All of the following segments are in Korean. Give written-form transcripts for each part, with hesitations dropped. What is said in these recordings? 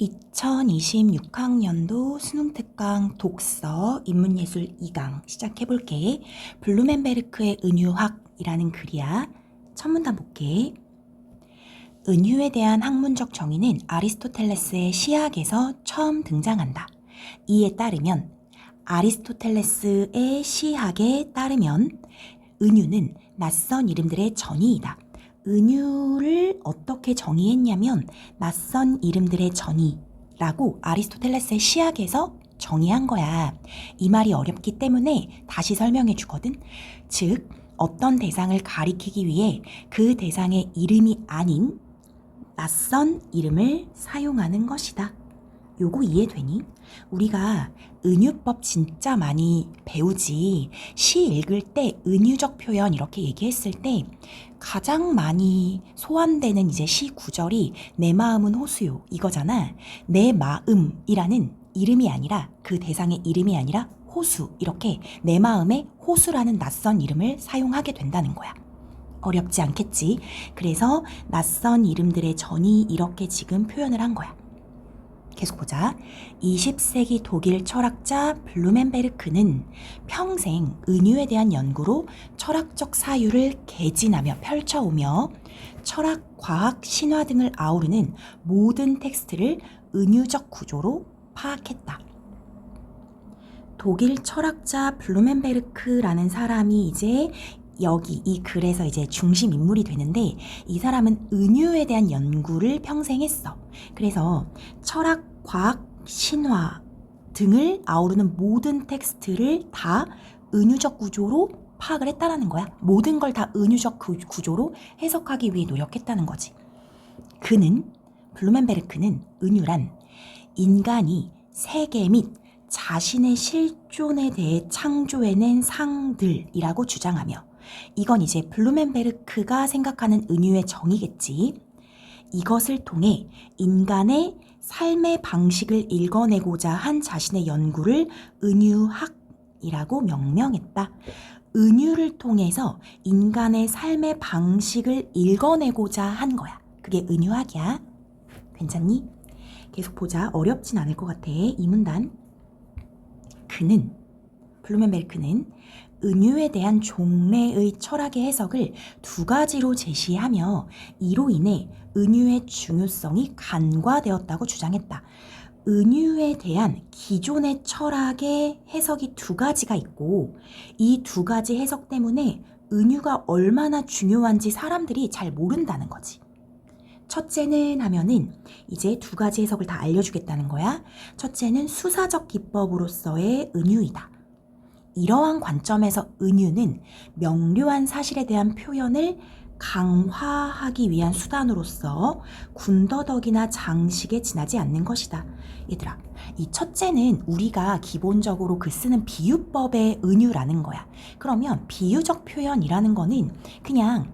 2026학년도 수능특강 독서 인문예술 2강 시작해볼게. 블루멘베르크의 은유학이라는 글이야. 첫 문단 볼게. 은유에 대한 학문적 정의는 아리스토텔레스의 시학에서 처음 등장한다. 이에 따르면 아리스토텔레스의 시학에 따르면 은유는 낯선 이름들의 전이이다. 은유를 어떻게 정의했냐면 낯선 이름들의 전이라고 아리스토텔레스의 시학에서 정의한 거야. 이 말이 어렵기 때문에 다시 설명해 주거든. 즉, 어떤 대상을 가리키기 위해 그 대상의 이름이 아닌 낯선 이름을 사용하는 것이다. 요거 이해되니? 우리가 은유법 진짜 많이 배우지. 시 읽을 때 은유적 표현 이렇게 얘기했을 때 가장 많이 소환되는 이제 시 구절이 내 마음은 호수요 이거잖아. 내 마음이라는 이름이 아니라 그 대상의 이름이 아니라 호수, 이렇게 내 마음에 호수라는 낯선 이름을 사용하게 된다는 거야. 어렵지 않겠지? 그래서 낯선 이름들의 전이 이렇게 지금 표현을 한 거야. 계속 보자. 20세기 독일 철학자 블루멘베르크는 평생 은유에 대한 연구로 철학적 사유를 개진하며 펼쳐오며 철학, 과학, 신화 등을 아우르는 모든 텍스트를 은유적 구조로 파악했다. 독일 철학자 블루멘베르크라는 사람이 이제 여기 이 글에서 이제 중심 인물이 되는데, 이 사람은 은유에 대한 연구를 평생 했어. 그래서 철학, 과학, 신화 등을 아우르는 모든 텍스트를 다 은유적 구조로 파악을 했다라는 거야. 모든 걸 다 은유적 구조로 해석하기 위해 노력했다는 거지. 블루멘베르크는 은유란 인간이 세계 및 자신의 실존에 대해 창조해낸 상들이라고 주장하며, 이건 이제 블루멘베르크가 생각하는 은유의 정의겠지. 이것을 통해 인간의 삶의 방식을 읽어내고자 한 자신의 연구를 은유학이라고 명명했다. 은유를 통해서 인간의 삶의 방식을 읽어내고자 한 거야. 그게 은유학이야. 괜찮니? 계속 보자. 어렵진 않을 것 같아. 이 문단. 블루멘베르크는 은유에 대한 종래의 철학의 해석을 두 가지로 제시하며 이로 인해 은유의 중요성이 간과되었다고 주장했다. 은유에 대한 기존의 철학의 해석이 두 가지가 있고, 이 두 가지 해석 때문에 은유가 얼마나 중요한지 사람들이 잘 모른다는 거지. 첫째는 하면은 이제 두 가지 해석을 다 알려주겠다는 거야. 첫째는 수사적 기법으로서의 은유이다. 이러한 관점에서 은유는 명료한 사실에 대한 표현을 강화하기 위한 수단으로서 군더더기나 장식에 지나지 않는 것이다. 얘들아, 이 첫째는 우리가 기본적으로 쓰는 비유법의 은유라는 거야. 그러면 비유적 표현이라는 거는 그냥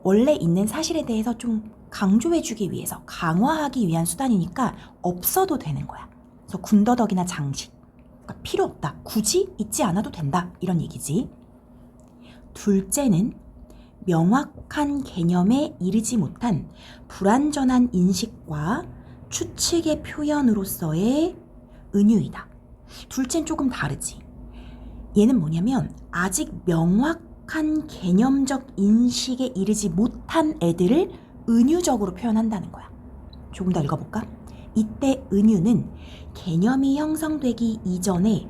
원래 있는 사실에 대해서 좀 강조해주기 위해서, 강화하기 위한 수단이니까 없어도 되는 거야. 그래서 군더더기나 장식, 그러니까 필요 없다, 굳이 있지 않아도 된다, 이런 얘기지. 둘째는 명확한 개념에 이르지 못한 불완전한 인식과 추측의 표현으로서의 은유이다. 둘째는 조금 다르지. 얘는 뭐냐면 아직 명확한 개념적 인식에 이르지 못한 애들을 은유적으로 표현한다는 거야. 조금 더 읽어볼까? 이때 은유는 개념이 형성되기 이전에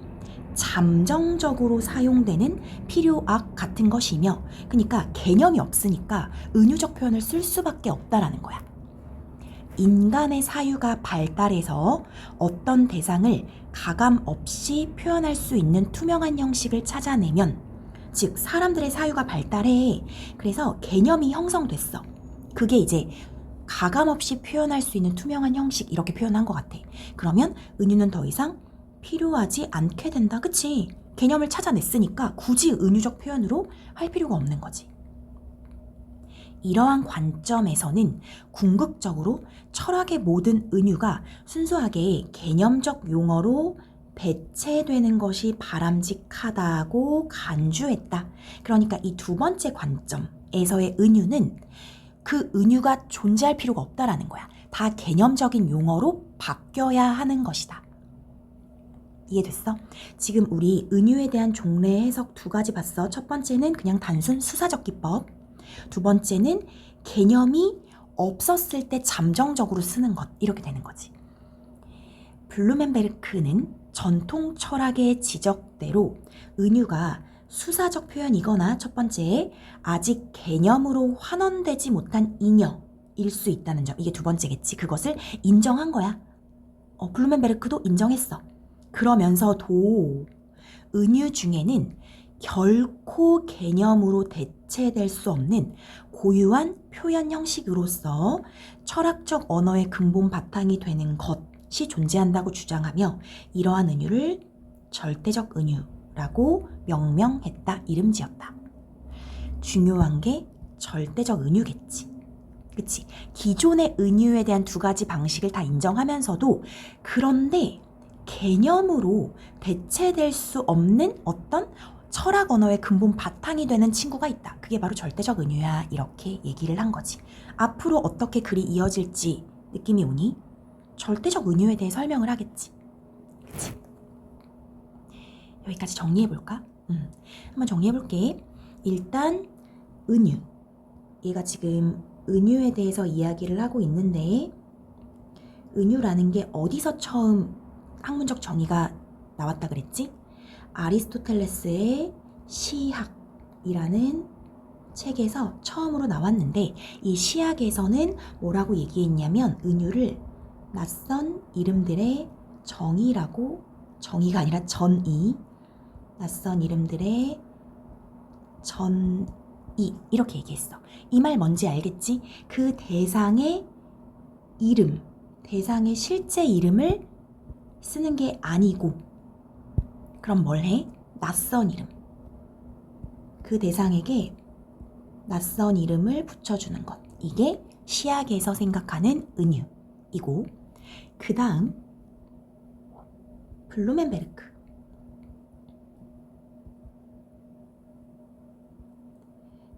잠정적으로 사용되는 필요악 같은 것이며, 그러니까 개념이 없으니까 은유적 표현을 쓸 수밖에 없다라는 거야. 인간의 사유가 발달해서 어떤 대상을 가감 없이 표현할 수 있는 투명한 형식을 찾아내면, 즉 사람들의 사유가 발달해. 그래서 개념이 형성됐어. 그게 이제 가감 없이 표현할 수 있는 투명한 형식, 이렇게 표현한 것 같아. 그러면 은유는 더 이상 필요하지 않게 된다. 그치? 개념을 찾아냈으니까 굳이 은유적 표현으로 할 필요가 없는 거지. 이러한 관점에서는 궁극적으로 철학의 모든 은유가 순수하게 개념적 용어로 배체되는 것이 바람직하다고 간주했다. 그러니까 이 두 번째 관점에서의 은유는 그 은유가 존재할 필요가 없다라는 거야. 다 개념적인 용어로 바뀌어야 하는 것이다. 이해됐어? 지금 우리 은유에 대한 종래 해석 두 가지 봤어. 첫 번째는 그냥 단순 수사적 기법. 두 번째는 개념이 없었을 때 잠정적으로 쓰는 것. 이렇게 되는 거지. 블루멘베르크는 전통 철학의 지적대로 은유가 수사적 표현이거나 첫 번째, 아직 개념으로 환원되지 못한 잉여일 수 있다는 점. 이게 두 번째겠지. 그것을 인정한 거야. 블루멘베르크도 인정했어. 그러면서도 은유 중에는 결코 개념으로 대체될 수 없는 고유한 표현 형식으로서 철학적 언어의 근본 바탕이 되는 것이 존재한다고 주장하며 이러한 은유를 절대적 은유라고 명명했다, 이름 지었다. 중요한 게 절대적 은유겠지. 그치? 기존의 은유에 대한 두 가지 방식을 다 인정하면서도 그런데 개념으로 대체될 수 없는 어떤 철학 언어의 근본 바탕이 되는 친구가 있다. 그게 바로 절대적 은유야. 이렇게 얘기를 한 거지. 앞으로 어떻게 글이 이어질지 느낌이 오니? 절대적 은유에 대해 설명을 하겠지. 그치? 여기까지 정리해볼까? 한번 정리해볼게. 일단 은유. 얘가 지금 은유에 대해서 이야기를 하고 있는데 은유라는 게 어디서 처음 학문적 정의가 나왔다 그랬지? 아리스토텔레스의 시학이라는 책에서 처음으로 나왔는데 이 시학에서는 뭐라고 얘기했냐면 은유를 낯선 이름들의 정의라고, 정의가 아니라 전의, 낯선 이름들의 전의 이렇게 얘기했어. 이 말 뭔지 알겠지? 그 대상의 이름, 대상의 실제 이름을 쓰는 게 아니고 그럼 뭘 해? 낯선 이름. 그 대상에게 낯선 이름을 붙여주는 것. 이게 시학에서 생각하는 은유이고 그 다음 블루멘베르크.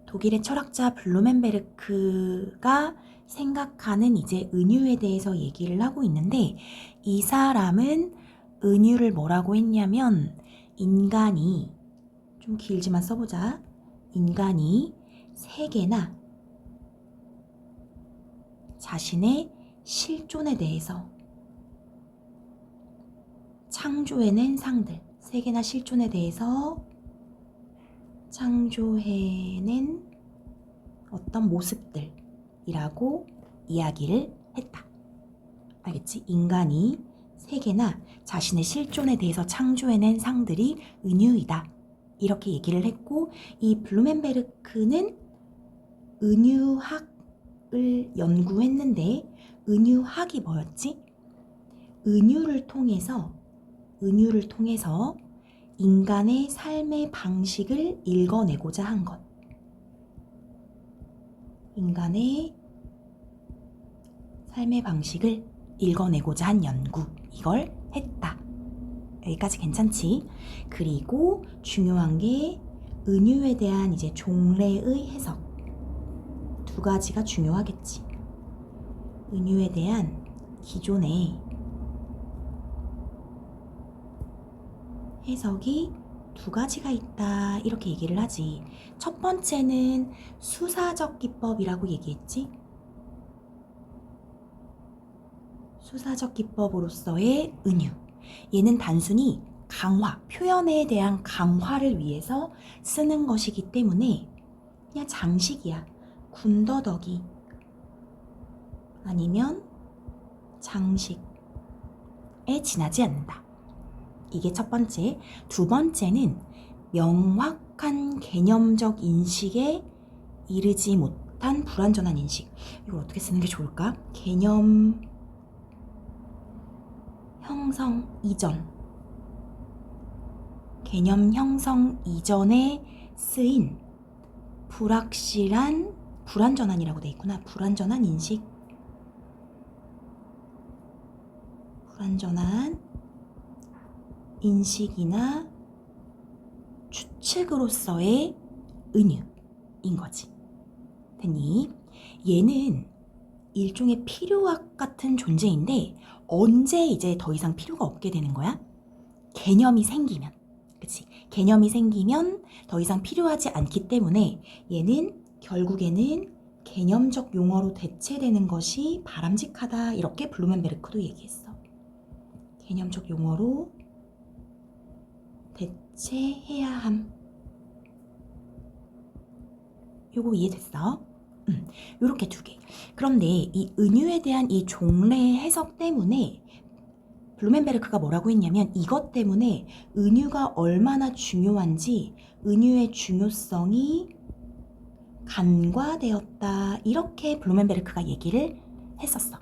독일의 철학자 블루멘베르크가 생각하는 이제 은유에 대해서 얘기를 하고 있는데 이 사람은 은유를 뭐라고 했냐면 인간이, 좀 길지만 써보자. 인간이 세계나 자신의 실존에 대해서 창조해낸 상들, 세계나 실존에 대해서 창조해낸 어떤 모습들이라고 이야기를 했다. 알겠지? 인간이 세계나 자신의 실존에 대해서 창조해낸 상들이 은유이다. 이렇게 얘기를 했고 이 블루멘베르크는 은유학을 연구했는데 은유학이 뭐였지? 은유를 통해서 인간의 삶의 방식을 읽어내고자 한 것. 인간의 삶의 방식을 읽어내고자 한 연구. 이걸 했다. 여기까지 괜찮지? 그리고 중요한 게 은유에 대한 이제 종래의 해석. 두 가지가 중요하겠지. 은유에 대한 기존의 해석이 두 가지가 있다. 이렇게 얘기를 하지. 첫 번째는 수사적 기법이라고 얘기했지. 수사적 기법으로서의 은유. 얘는 단순히 강화, 표현에 대한 강화를 위해서 쓰는 것이기 때문에 그냥 장식이야. 군더더기 아니면 장식에 지나지 않는다. 이게 첫 번째. 두 번째는 명확한 개념적 인식에 이르지 못한 불완전한 인식. 이걸 어떻게 쓰는 게 좋을까? 개념 형성 이전. 개념 형성 이전에 쓰인 불완전한이라고 돼 있구나. 불완전한 인식. 불완전한 인식이나 추측으로서의 은유인 거지. 됐니? 얘는 일종의 필요악 같은 존재인데 언제 이제 더 이상 필요가 없게 되는 거야? 개념이 생기면. 그치? 개념이 생기면 더 이상 필요하지 않기 때문에 얘는 결국에는 개념적 용어로 대체되는 것이 바람직하다. 이렇게 블루멘베르크도 얘기했어. 개념적 용어로 대체해야 함. 요거 이해됐어? 요렇게 두 개. 그런데 이 은유에 대한 이 종래 해석 때문에 블루멘베르크가 뭐라고 했냐면 이것 때문에 은유가 얼마나 중요한지 은유의 중요성이 간과되었다. 이렇게 블루멘베르크가 얘기를 했었어.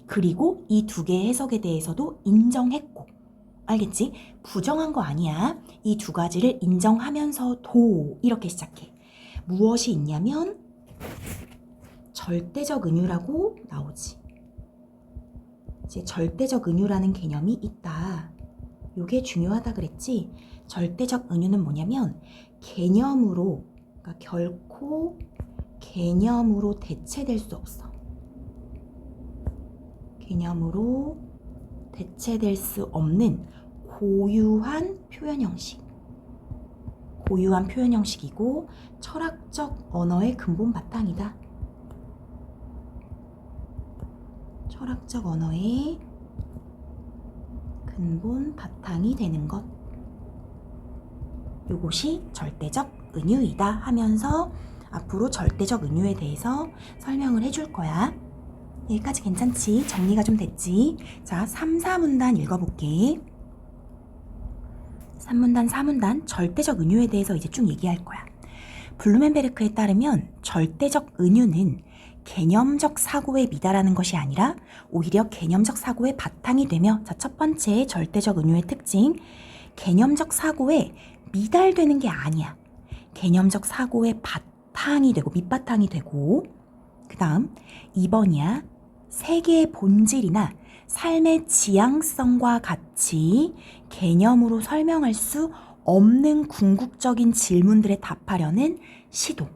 그리고 이 두 개의 해석에 대해서도 인정했고. 알겠지? 부정한 거 아니야. 이 두 가지를 인정하면서도 이렇게 시작해. 무엇이 있냐면 절대적 은유라고 나오지. 이제 절대적 은유라는 개념이 있다. 요게 중요하다 그랬지. 절대적 은유는 뭐냐면 개념으로, 그러니까 결코 개념으로 대체될 수 없어. 개념으로 대체될 수 없는 고유한 표현 형식. 고유한 표현 형식이고 철학적 언어의 근본 바탕이다. 철학적 언어의 근본 바탕이 되는 것. 요것이 절대적 은유이다 하면서 앞으로 절대적 은유에 대해서 설명을 해줄 거야. 여기까지 괜찮지? 정리가 좀 됐지? 자, 3, 4문단 읽어볼게. 3문단, 4문단 절대적 은유에 대해서 이제 쭉 얘기할 거야. 블루멘베르크에 따르면 절대적 은유는 개념적 사고에 미달하는 것이 아니라 오히려 개념적 사고의 바탕이 되며, 자, 첫 번째 절대적 은유의 특징, 개념적 사고에 미달되는 게 아니야. 개념적 사고의 바탕이 되고 밑바탕이 되고, 그 다음 2번이야. 세계의 본질이나 삶의 지향성과 같이 개념으로 설명할 수 없는 궁극적인 질문들에 답하려는 시도.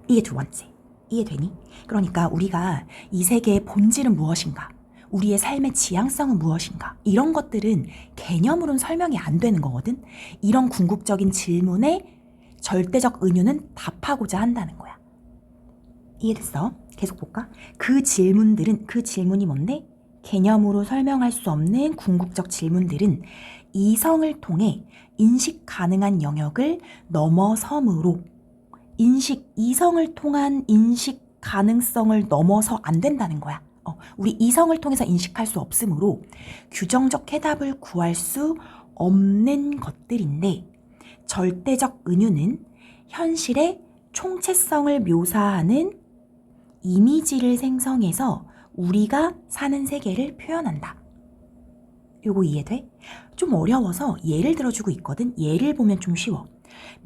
이게 두 번째. 이해되니? 그러니까 우리가 이 세계의 본질은 무엇인가? 우리의 삶의 지향성은 무엇인가? 이런 것들은 개념으로는 설명이 안 되는 거거든. 이런 궁극적인 질문에 절대적 은유는 답하고자 한다는 거야. 이해됐어? 계속 볼까? 그 질문이 뭔데? 개념으로 설명할 수 없는 궁극적 질문들은 이성을 통해 인식 가능한 영역을 넘어서므로, 이성을 통한 인식 가능성을 넘어서 안 된다는 거야. 우리 이성을 통해서 인식할 수 없으므로 규정적 해답을 구할 수 없는 것들인데, 절대적 은유는 현실의 총체성을 묘사하는 이미지를 생성해서 우리가 사는 세계를 표현한다. 요거 이해돼? 좀 어려워서 예를 들어주고 있거든. 예를 보면 좀 쉬워.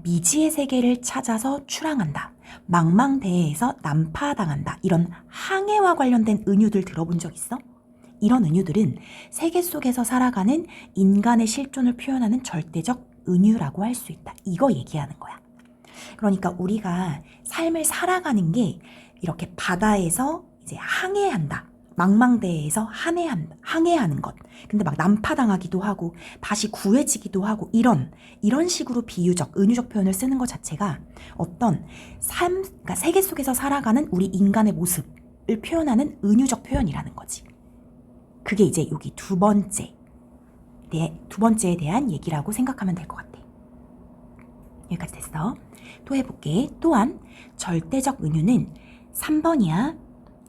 미지의 세계를 찾아서 출항한다. 망망대해에서 난파당한다. 이런 항해와 관련된 은유들 들어본 적 있어? 이런 은유들은 세계 속에서 살아가는 인간의 실존을 표현하는 절대적 은유라고 할 수 있다. 이거 얘기하는 거야. 그러니까 우리가 삶을 살아가는 게 이렇게 바다에서 이제 항해한다. 망망대해에서 항해하는 것. 근데 막 난파당하기도 하고 다시 구해지기도 하고 이런 식으로 비유적, 은유적 표현을 쓰는 것 자체가 어떤 그러니까 세계 속에서 살아가는 우리 인간의 모습을 표현하는 은유적 표현이라는 거지. 그게 이제 여기 두 번째에 대한 얘기라고 생각하면 될 것 같아. 여기까지 됐어. 또 해볼게. 또한 절대적 은유는 3번이야.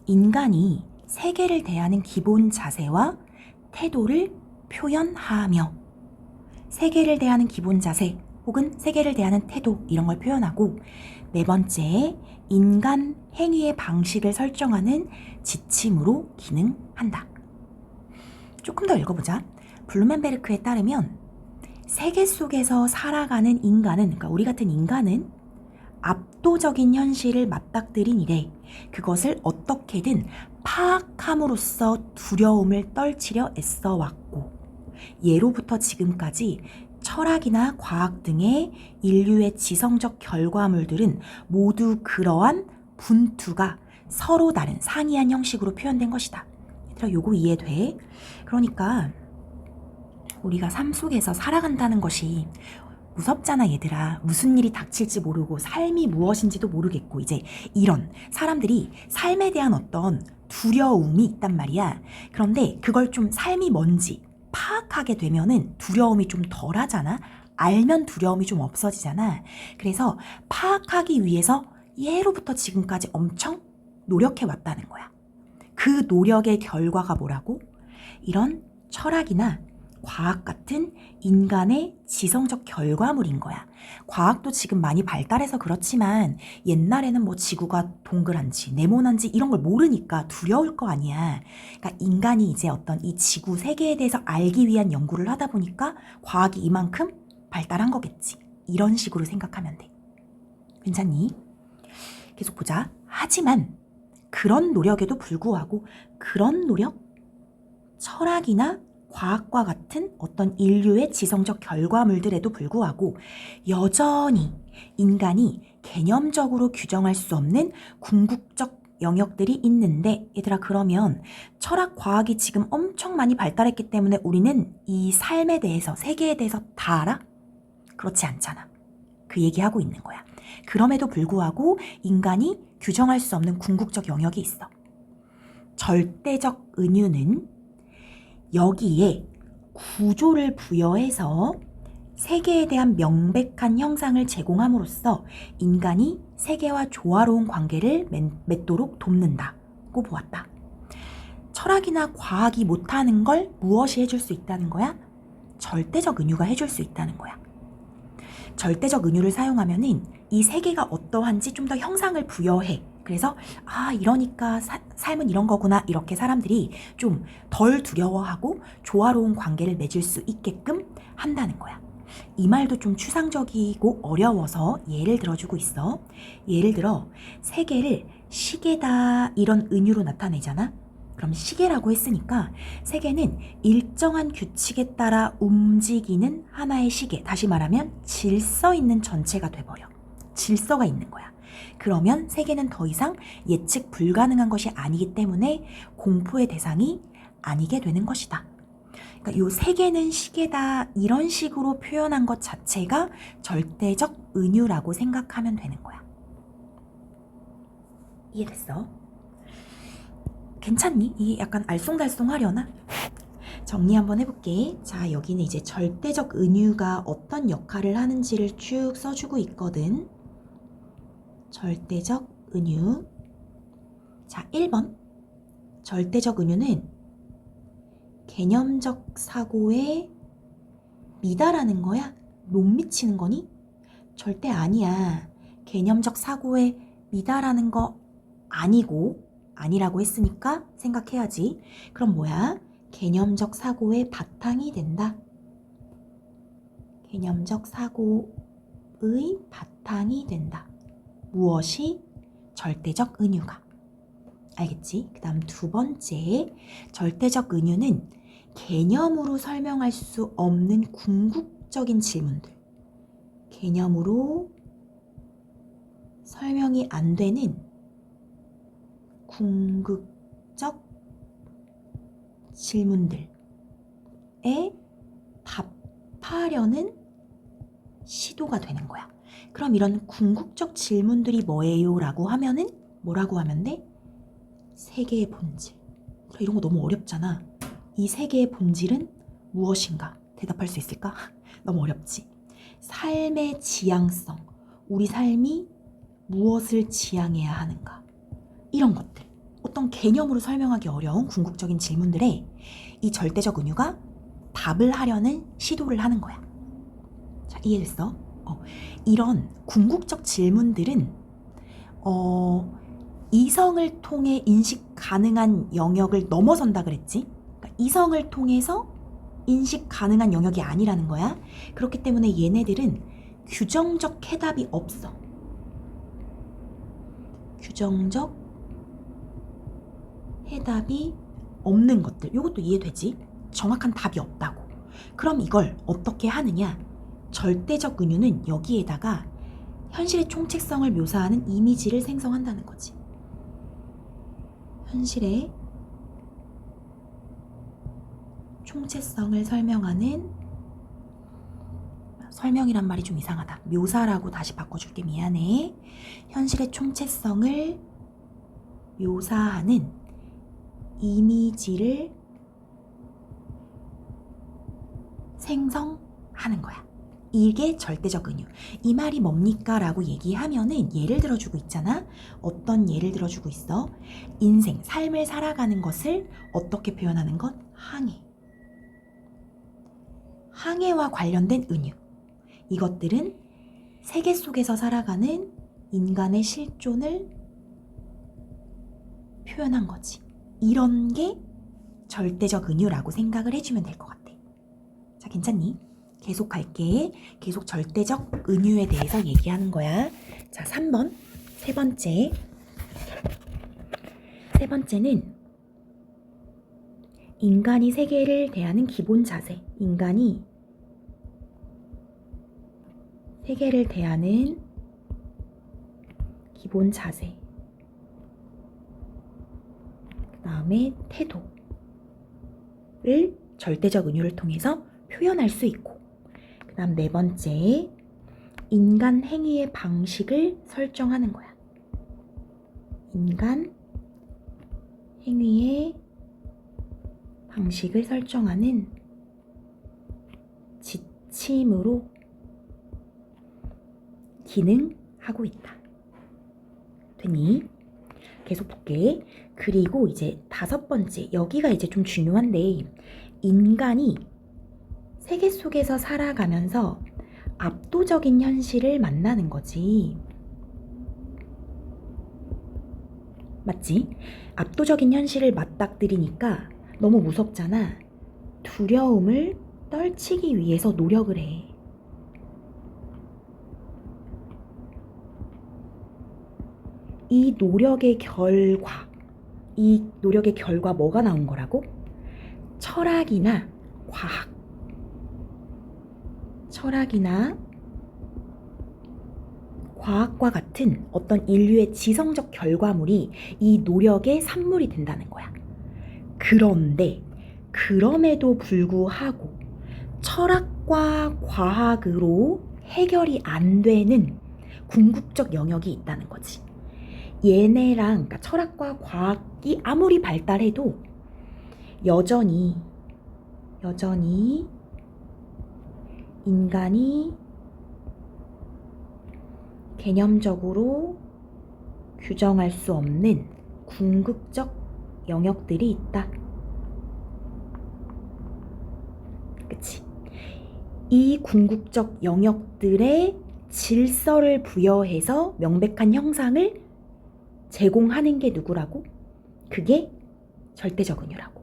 인간이 세계를 대하는 기본 자세와 태도를 표현하며, 세계를 대하는 기본 자세 혹은 세계를 대하는 태도 이런 걸 표현하고, 네 번째, 인간 행위의 방식을 설정하는 지침으로 기능한다. 조금 더 읽어보자. 블루멘베르크에 따르면 세계 속에서 살아가는 인간은, 그러니까 우리 같은 인간은 압도적인 현실을 맞닥뜨린 이래 그것을 어떻게든 파악함으로써 두려움을 떨치려 애써왔고, 예로부터 지금까지 철학이나 과학 등의 인류의 지성적 결과물들은 모두 그러한 분투가 서로 다른 상이한 형식으로 표현된 것이다. 얘들아, 요거 이해돼? 그러니까 우리가 삶 속에서 살아간다는 것이 무섭잖아, 얘들아. 무슨 일이 닥칠지 모르고 삶이 무엇인지도 모르겠고, 이제 이런 사람들이 삶에 대한 어떤 두려움이 있단 말이야. 그런데 그걸 좀 삶이 뭔지 파악하게 되면은 두려움이 좀 덜하잖아. 알면 두려움이 좀 없어지잖아. 그래서 파악하기 위해서 예로부터 지금까지 엄청 노력해 왔다는 거야. 그 노력의 결과가 뭐라고? 이런 철학이나 과학 같은 인간의 지성적 결과물인 거야. 과학도 지금 많이 발달해서 그렇지만 옛날에는 뭐 지구가 동그란지 네모난지 이런 걸 모르니까 두려울 거 아니야. 그러니까 인간이 이제 어떤 이 지구 세계에 대해서 알기 위한 연구를 하다 보니까 과학이 이만큼 발달한 거겠지. 이런 식으로 생각하면 돼. 괜찮니? 계속 보자. 하지만 그런 노력에도 불구하고 그런 노력, 철학이나 과학과 같은 어떤 인류의 지성적 결과물들에도 불구하고 여전히 인간이 개념적으로 규정할 수 없는 궁극적 영역들이 있는데, 얘들아, 그러면 철학, 과학이 지금 엄청 많이 발달했기 때문에 우리는 이 삶에 대해서, 세계에 대해서 다 알아? 그렇지 않잖아. 그 얘기하고 있는 거야. 그럼에도 불구하고 인간이 규정할 수 없는 궁극적 영역이 있어. 절대적 은유는 여기에 구조를 부여해서 세계에 대한 명백한 형상을 제공함으로써 인간이 세계와 조화로운 관계를 맺도록 돕는다고 보았다. 철학이나 과학이 못하는 걸 무엇이 해줄 수 있다는 거야? 절대적 은유가 해줄 수 있다는 거야. 절대적 은유를 사용하면은 이 세계가 어떠한지 좀 더 형상을 부여해. 그래서 이러니까 삶은 이런 거구나, 이렇게 사람들이 좀 덜 두려워하고 조화로운 관계를 맺을 수 있게끔 한다는 거야. 이 말도 좀 추상적이고 어려워서 예를 들어주고 있어. 예를 들어 세계를 시계다 이런 은유로 나타내잖아. 그럼 시계라고 했으니까 세계는 일정한 규칙에 따라 움직이는 하나의 시계, 다시 말하면 질서 있는 전체가 돼버려. 질서가 있는 거야. 그러면 세계는 더 이상 예측 불가능한 것이 아니기 때문에 공포의 대상이 아니게 되는 것이다. 그러니까 요 세계는 시계다 이런 식으로 표현한 것 자체가 절대적 은유라고 생각하면 되는 거야. 이해됐어? 괜찮니? 이게 약간 알쏭달쏭 하려나? 정리 한번 해볼게. 자, 여기는 이제 절대적 은유가 어떤 역할을 하는지를 쭉 써주고 있거든. 절대적 은유. 자, 1번. 절대적 은유는 개념적 사고에 미달하는 거야? 못 미치는 거니? 절대 아니야. 개념적 사고에 미달하는 거 아니고, 아니라고 했으니까 생각해야지. 그럼 뭐야? 개념적 사고의 바탕이 된다. 개념적 사고의 바탕이 된다. 무엇이? 절대적 은유가. 알겠지? 그 다음 두 번째, 절대적 은유는 개념으로 설명할 수 없는 궁극적인 질문들. 개념으로 설명이 안 되는 궁극적 질문들에 답하려는 시도가 되는 거야. 그럼 이런 궁극적 질문들이 뭐예요? 라고 하면은 뭐라고 하면 돼? 세계의 본질. 이런 거 너무 어렵잖아. 이 세계의 본질은 무엇인가? 대답할 수 있을까? 너무 어렵지. 삶의 지향성. 우리 삶이 무엇을 지향해야 하는가? 이런 것들. 어떤 개념으로 설명하기 어려운 궁극적인 질문들에 이 절대적 은유가 답을 하려는 시도를 하는 거야. 자, 이해됐어? 이런 궁극적 질문들은 이성을 통해 인식 가능한 영역을 넘어선다 그랬지? 그러니까 이성을 통해서 인식 가능한 영역이 아니라는 거야. 그렇기 때문에 얘네들은 규정적 해답이 없어. 규정적 해답이 없는 것들. 이것도 이해되지? 정확한 답이 없다고. 그럼 이걸 어떻게 하느냐? 절대적 은유는 여기에다가 현실의 총책성을 묘사하는 이미지를 생성한다는 거지. 현실의 총체성을 설명하는, 설명이란 말이 좀 이상하다. 묘사라고 다시 바꿔줄게. 미안해. 현실의 총체성을 묘사하는 이미지를 생성하는 거야. 이게 절대적 은유. 이 말이 뭡니까? 라고 얘기하면은 예를 들어주고 있잖아. 어떤 예를 들어주고 있어? 인생, 삶을 살아가는 것을 어떻게 표현하는 것? 항해. 항해와 관련된 은유. 이것들은 세계 속에서 살아가는 인간의 실존을 표현한 거지. 이런 게 절대적 은유라고 생각을 해주면 될 것 같아. 자, 괜찮니? 계속 갈게. 계속 절대적 은유에 대해서 얘기하는 거야. 자, 3번. 세 번째는 인간이 세계를 대하는 기본 자세. 인간이 세계를 대하는 기본 자세. 그 다음에 태도를 절대적 은유를 통해서 표현할 수 있고, 그 다음 네 번째, 인간 행위의 방식을 설정하는 거야. 인간 행위의 방식을 설정하는 지침으로 기능하고 있다. 되니? 계속 볼게. 그리고 이제 다섯 번째, 여기가 이제 좀 중요한데, 인간이 세계 속에서 살아가면서 압도적인 현실을 만나는 거지. 맞지? 압도적인 현실을 맞닥뜨리니까 너무 무섭잖아. 두려움을 떨치기 위해서 노력을 해. 이 노력의 결과 뭐가 나온 거라고? 철학이나 과학과 같은 어떤 인류의 지성적 결과물이 이 노력의 산물이 된다는 거야. 그런데 그럼에도 불구하고 철학과 과학으로 해결이 안 되는 궁극적 영역이 있다는 거지. 얘네랑, 그러니까 철학과 과학이 아무리 발달해도 여전히 인간이 개념적으로 규정할 수 없는 궁극적 영역들이 있다. 그치? 이 궁극적 영역들의 질서를 부여해서 명백한 형상을 제공하는 게 누구라고? 그게 절대적 은유라고.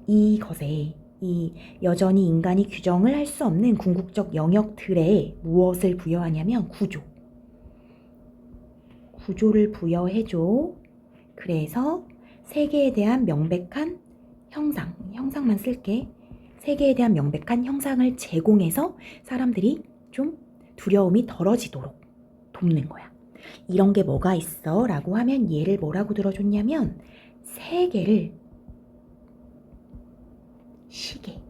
이것에 이 여전히 인간이 규정을 할 수 없는 궁극적 영역들에 무엇을 부여하냐면 구조를 부여해줘. 그래서 세계에 대한 명백한 형상만 쓸게. 세계에 대한 명백한 형상을 제공해서 사람들이 좀 두려움이 덜어지도록 돕는 거야. 이런 게 뭐가 있어? 라고 하면 얘를 뭐라고 들어줬냐면 세계를 시계,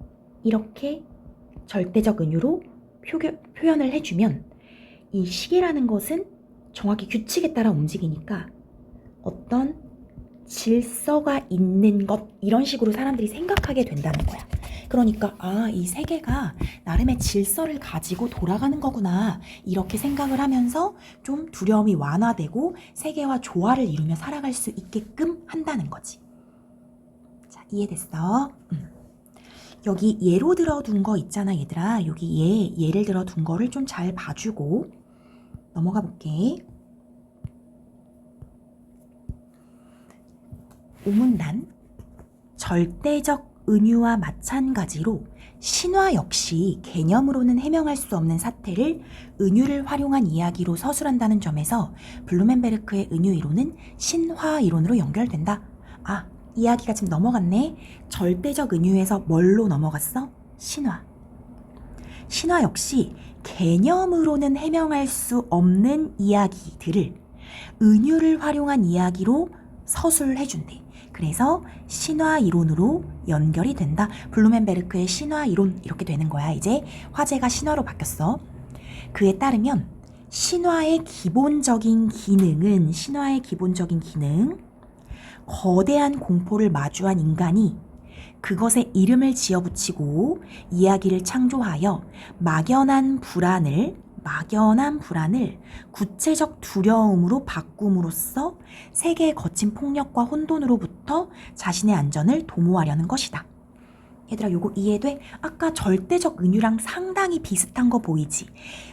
이렇게 절대적 은유로 표현을 해주면 이 시계라는 것은 정확히 규칙에 따라 움직이니까 어떤 질서가 있는 것, 이런 식으로 사람들이 생각하게 된다는 거야. 그러니까 이 세계가 나름의 질서를 가지고 돌아가는 거구나, 이렇게 생각을 하면서 좀 두려움이 완화되고 세계와 조화를 이루며 살아갈 수 있게끔 한다는 거지. 자, 이해됐어? 여기 예로 들어둔 거 있잖아, 얘들아. 여기 예를 들어둔 거를 좀 잘 봐주고 넘어가 볼게. 오문단, 절대적 은유와 마찬가지로 신화 역시 개념으로는 해명할 수 없는 사태를 은유를 활용한 이야기로 서술한다는 점에서 블루멘베르크의 은유 이론은 신화 이론으로 연결된다. 이야기가 지금 넘어갔네. 절대적 은유에서 뭘로 넘어갔어? 신화. 신화 역시 개념으로는 해명할 수 없는 이야기들을 은유를 활용한 이야기로 서술해준대. 그래서 신화 이론으로 연결이 된다. 블루멘베르크의 신화 이론 이렇게 되는 거야. 이제 화제가 신화로 바뀌었어. 그에 따르면 신화의 기본적인 기능, 거대한 공포를 마주한 인간이 그것에 이름을 지어붙이고 이야기를 창조하여 막연한 불안을 구체적 두려움으로 바꿈으로써 세계의 거친 폭력과 혼돈으로부터 자신의 안전을 도모하려는 것이다. 얘들아, 요거 이해돼? 아까 절대적 은유랑 상당히 비슷한 거 보이지?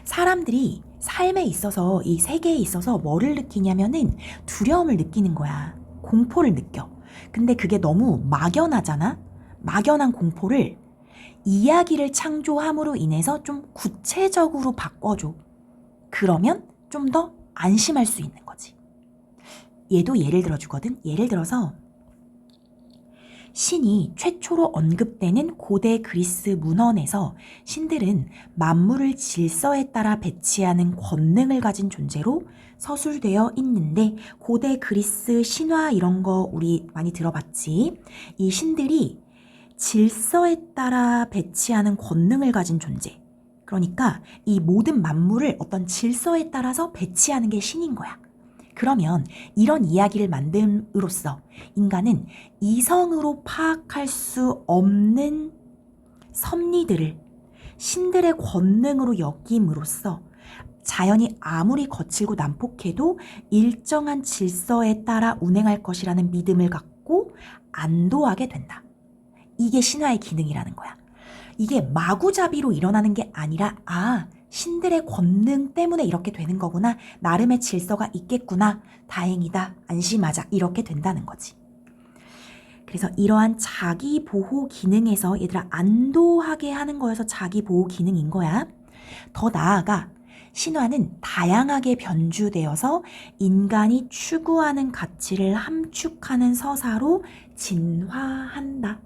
사람들이 삶에 있어서, 이 세계에 있어서 뭐를 느끼냐면은 두려움을 느끼는 거야. 공포를 느껴. 근데 그게 너무 막연하잖아? 막연한 공포를 이야기를 창조함으로 인해서 좀 구체적으로 바꿔줘. 그러면 좀 더 안심할 수 있는 거지. 얘도 예를 들어주거든. 예를 들어서 신이 최초로 언급되는 고대 그리스 문헌에서 신들은 만물을 질서에 따라 배치하는 권능을 가진 존재로 서술되어 있는데, 고대 그리스 신화 이런 거 우리 많이 들어봤지? 이 신들이 질서에 따라 배치하는 권능을 가진 존재. 그러니까 이 모든 만물을 어떤 질서에 따라서 배치하는 게 신인 거야. 그러면 이런 이야기를 만듦으로써 인간은 이성으로 파악할 수 없는 섭리들을 신들의 권능으로 여김으로써 자연이 아무리 거칠고 난폭해도 일정한 질서에 따라 운행할 것이라는 믿음을 갖고 안도하게 된다. 이게 신화의 기능이라는 거야. 이게 마구잡이로 일어나는 게 아니라, 신들의 권능 때문에 이렇게 되는 거구나. 나름의 질서가 있겠구나. 다행이다. 안심하자. 이렇게 된다는 거지. 그래서 이러한 자기 보호 기능에서 얘들아 안도하게 하는 거여서 자기 보호 기능인 거야. 더 나아가 신화는 다양하게 변주되어서 인간이 추구하는 가치를 함축하는 서사로 진화한다.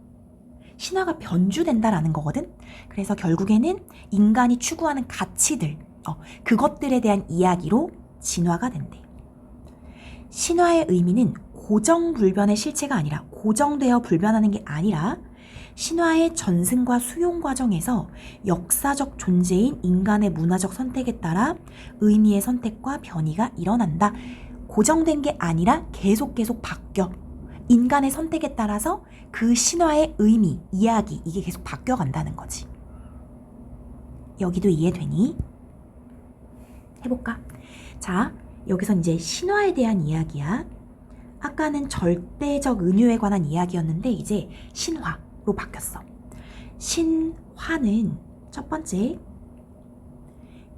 신화가 변주된다라는 거거든. 그래서 결국에는 인간이 추구하는 가치들, 그것들에 대한 이야기로 진화가 된대. 신화의 의미는 고정불변의 실체가 아니라, 고정되어 불변하는 게 아니라 신화의 전승과 수용 과정에서 역사적 존재인 인간의 문화적 선택에 따라 의미의 선택과 변이가 일어난다. 고정된 게 아니라 계속 바뀌어. 인간의 선택에 따라서 그 신화의 의미, 이야기, 이게 계속 바뀌어간다는 거지. 여기도 이해되니? 해볼까? 자, 여기서 이제 신화에 대한 이야기야. 아까는 절대적 은유에 관한 이야기였는데 이제 신화로 바뀌었어. 신화는 첫 번째,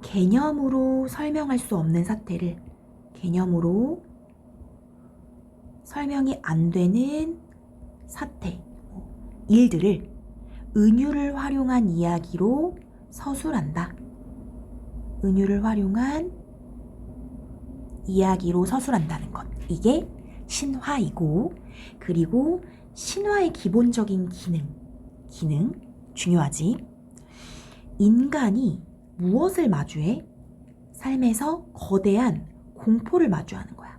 개념으로 설명할 수 없는 사태를, 개념으로 설명이 안 되는 사태, 일들을 은유를 활용한 이야기로 서술한다. 은유를 활용한 이야기로 서술한다는 것. 이게 신화이고, 그리고 신화의 기본적인 기능 중요하지. 인간이 무엇을 마주해? 삶에서 거대한 공포를 마주하는 거야.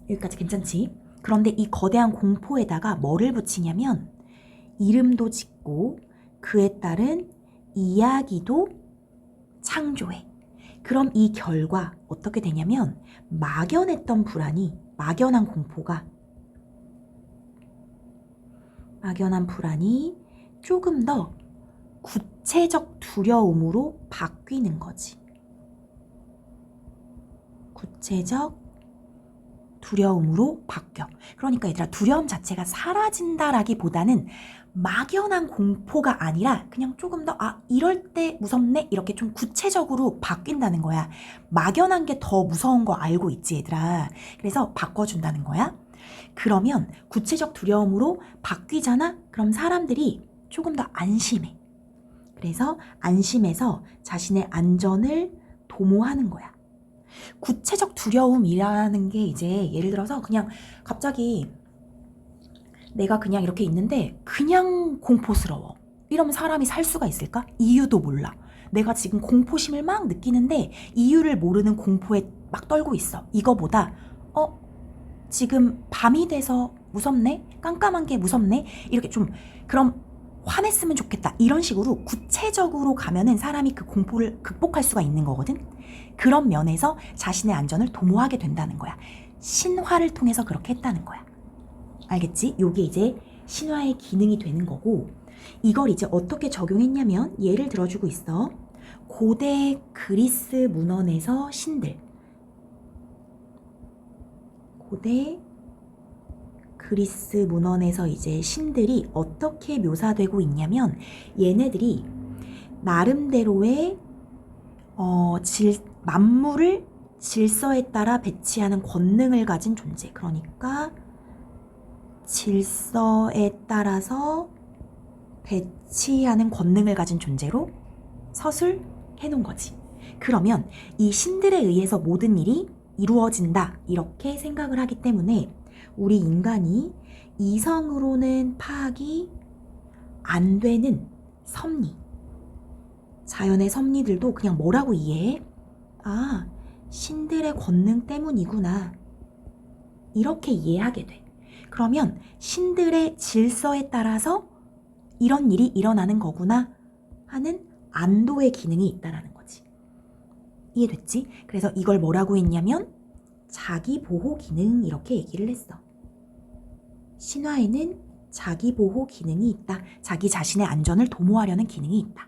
여기까지 괜찮지? 그런데 이 거대한 공포에다가 뭐를 붙이냐면 이름도 짓고 그에 따른 이야기도 창조해. 그럼 이 결과 어떻게 되냐면 막연한 불안이 조금 더 구체적 두려움으로 바뀌는 거지. 구체적 두려움으로 바뀌어. 그러니까 얘들아, 두려움 자체가 사라진다라기보다는 막연한 공포가 아니라 그냥 조금 더 이럴 때 무섭네? 이렇게 좀 구체적으로 바뀐다는 거야. 막연한 게 더 무서운 거 알고 있지 얘들아. 그래서 바꿔준다는 거야. 그러면 구체적 두려움으로 바뀌잖아? 그럼 사람들이 조금 더 안심해. 그래서 안심해서 자신의 안전을 도모하는 거야. 구체적 두려움이라는 게 이제 예를 들어서 그냥 갑자기 내가 그냥 이렇게 있는데 그냥 공포스러워. 이러면 사람이 살 수가 있을까? 이유도 몰라. 내가 지금 공포심을 막 느끼는데 이유를 모르는 공포에 막 떨고 있어. 이거보다 지금 밤이 돼서 무섭네? 깜깜한 게 무섭네? 이렇게 좀 그럼 화냈으면 좋겠다. 이런 식으로 구체적으로 가면은 사람이 그 공포를 극복할 수가 있는 거거든. 그런 면에서 자신의 안전을 도모하게 된다는 거야. 신화를 통해서 그렇게 했다는 거야. 알겠지? 요게 이제 신화의 기능이 되는 거고, 이걸 이제 어떻게 적용했냐면 예를 들어주고 있어. 고대 그리스 문헌에서 신들, 고대 그리스 문헌에서 이제 신들이 어떻게 묘사되고 있냐면 얘네들이 나름대로의 만물을 질서에 따라 배치하는 권능을 가진 존재. 그러니까 질서에 따라서 배치하는 권능을 가진 존재로 서술해 놓은 거지. 그러면 이 신들에 의해서 모든 일이 이루어진다 이렇게 생각을 하기 때문에 우리 인간이 이성으로는 파악이 안 되는 섭리, 자연의 섭리들도 그냥 뭐라고 이해해? 아, 신들의 권능 때문이구나. 이렇게 이해하게 돼. 그러면 신들의 질서에 따라서 이런 일이 일어나는 거구나 하는 안도의 기능이 있다라는 거지. 이해됐지? 그래서 이걸 뭐라고 했냐면 자기 보호 기능 이렇게 얘기를 했어. 신화에는 자기 보호 기능이 있다. 자기 자신의 안전을 도모하려는 기능이 있다.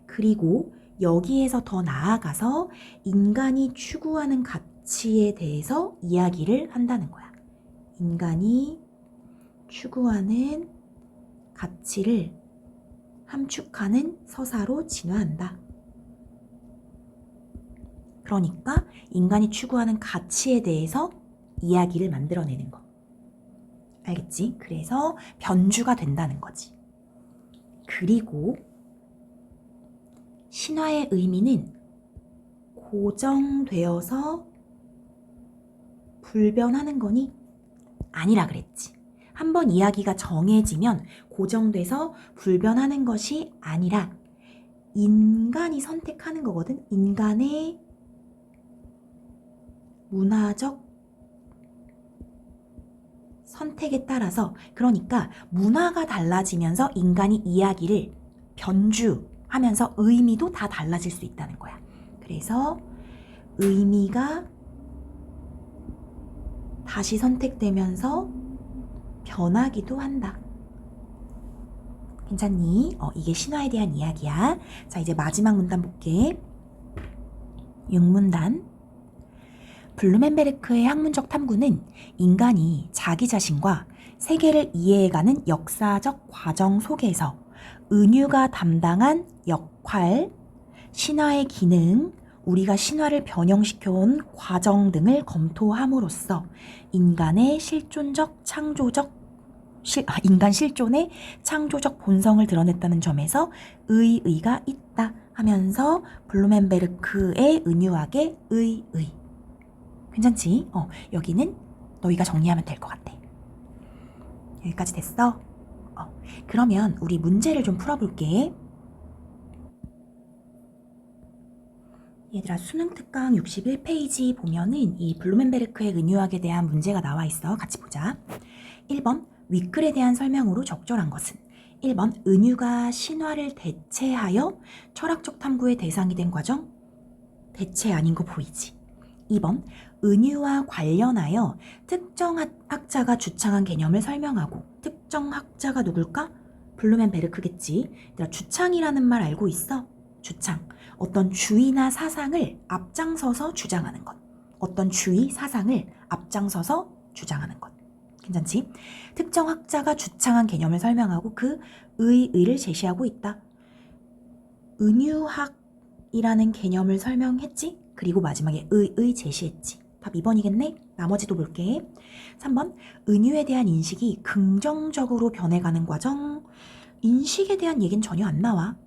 그리고 여기에서 더 나아가서 인간이 추구하는 가치에 대해서 이야기를 한다는 거야. 인간이 추구하는 가치를 함축하는 서사로 진화한다. 그러니까 인간이 추구하는 가치에 대해서 이야기를 만들어내는 거. 알겠지? 그래서 변주가 된다는 거지. 그리고 신화의 의미는 고정되어서 불변하는 거니? 아니라 그랬지. 한번 이야기가 정해지면 고정돼서 불변하는 것이 아니라 인간이 선택하는 거거든. 인간의 문화적 선택에 따라서, 그러니까 문화가 달라지면서 인간이 이야기를 변주하면서 의미도 다 달라질 수 있다는 거야. 그래서 의미가 다시 선택되면서 변하기도 한다. 괜찮니? 이게 신화에 대한 이야기야. 자, 이제 마지막 문단 볼게. 6문단. 블루멘베르크의 학문적 탐구는 인간이 자기 자신과 세계를 이해해가는 역사적 과정 속에서 은유가 담당한 역할, 신화의 기능, 우리가 신화를 변형시켜온 과정 등을 검토함으로써 인간의 인간 실존의 창조적 본성을 드러냈다는 점에서 의의가 있다 하면서 블루멘베르크의 은유학의 의의. 괜찮지? 여기는 너희가 정리하면 될 것 같아. 여기까지 됐어? 그러면 우리 문제를 좀 풀어볼게. 얘들아, 수능 특강 61페이지 보면은 이 블루멘베르크의 은유학에 대한 문제가 나와 있어. 같이 보자. 1번, 위클에 대한 설명으로 적절한 것은? 1번, 은유가 신화를 대체하여 철학적 탐구의 대상이 된 과정? 대체 아닌 거 보이지? 2번, 은유와 관련하여 특정 학자가 주창한 개념을 설명하고, 특정 학자가 누굴까? 블루멘베르크겠지. 얘들아, 주창이라는 말 알고 있어? 주창. 어떤 주의나 사상을 앞장서서 주장하는 것. 어떤 주의, 사상을 앞장서서 주장하는 것. 괜찮지? 특정 학자가 주창한 개념을 설명하고 그 의의를 제시하고 있다. 은유학이라는 개념을 설명했지? 그리고 마지막에 의의 제시했지. 답 2번이겠네? 나머지도 볼게. 3번, 은유에 대한 인식이 긍정적으로 변해가는 과정. 인식에 대한 얘기는 전혀 안 나와.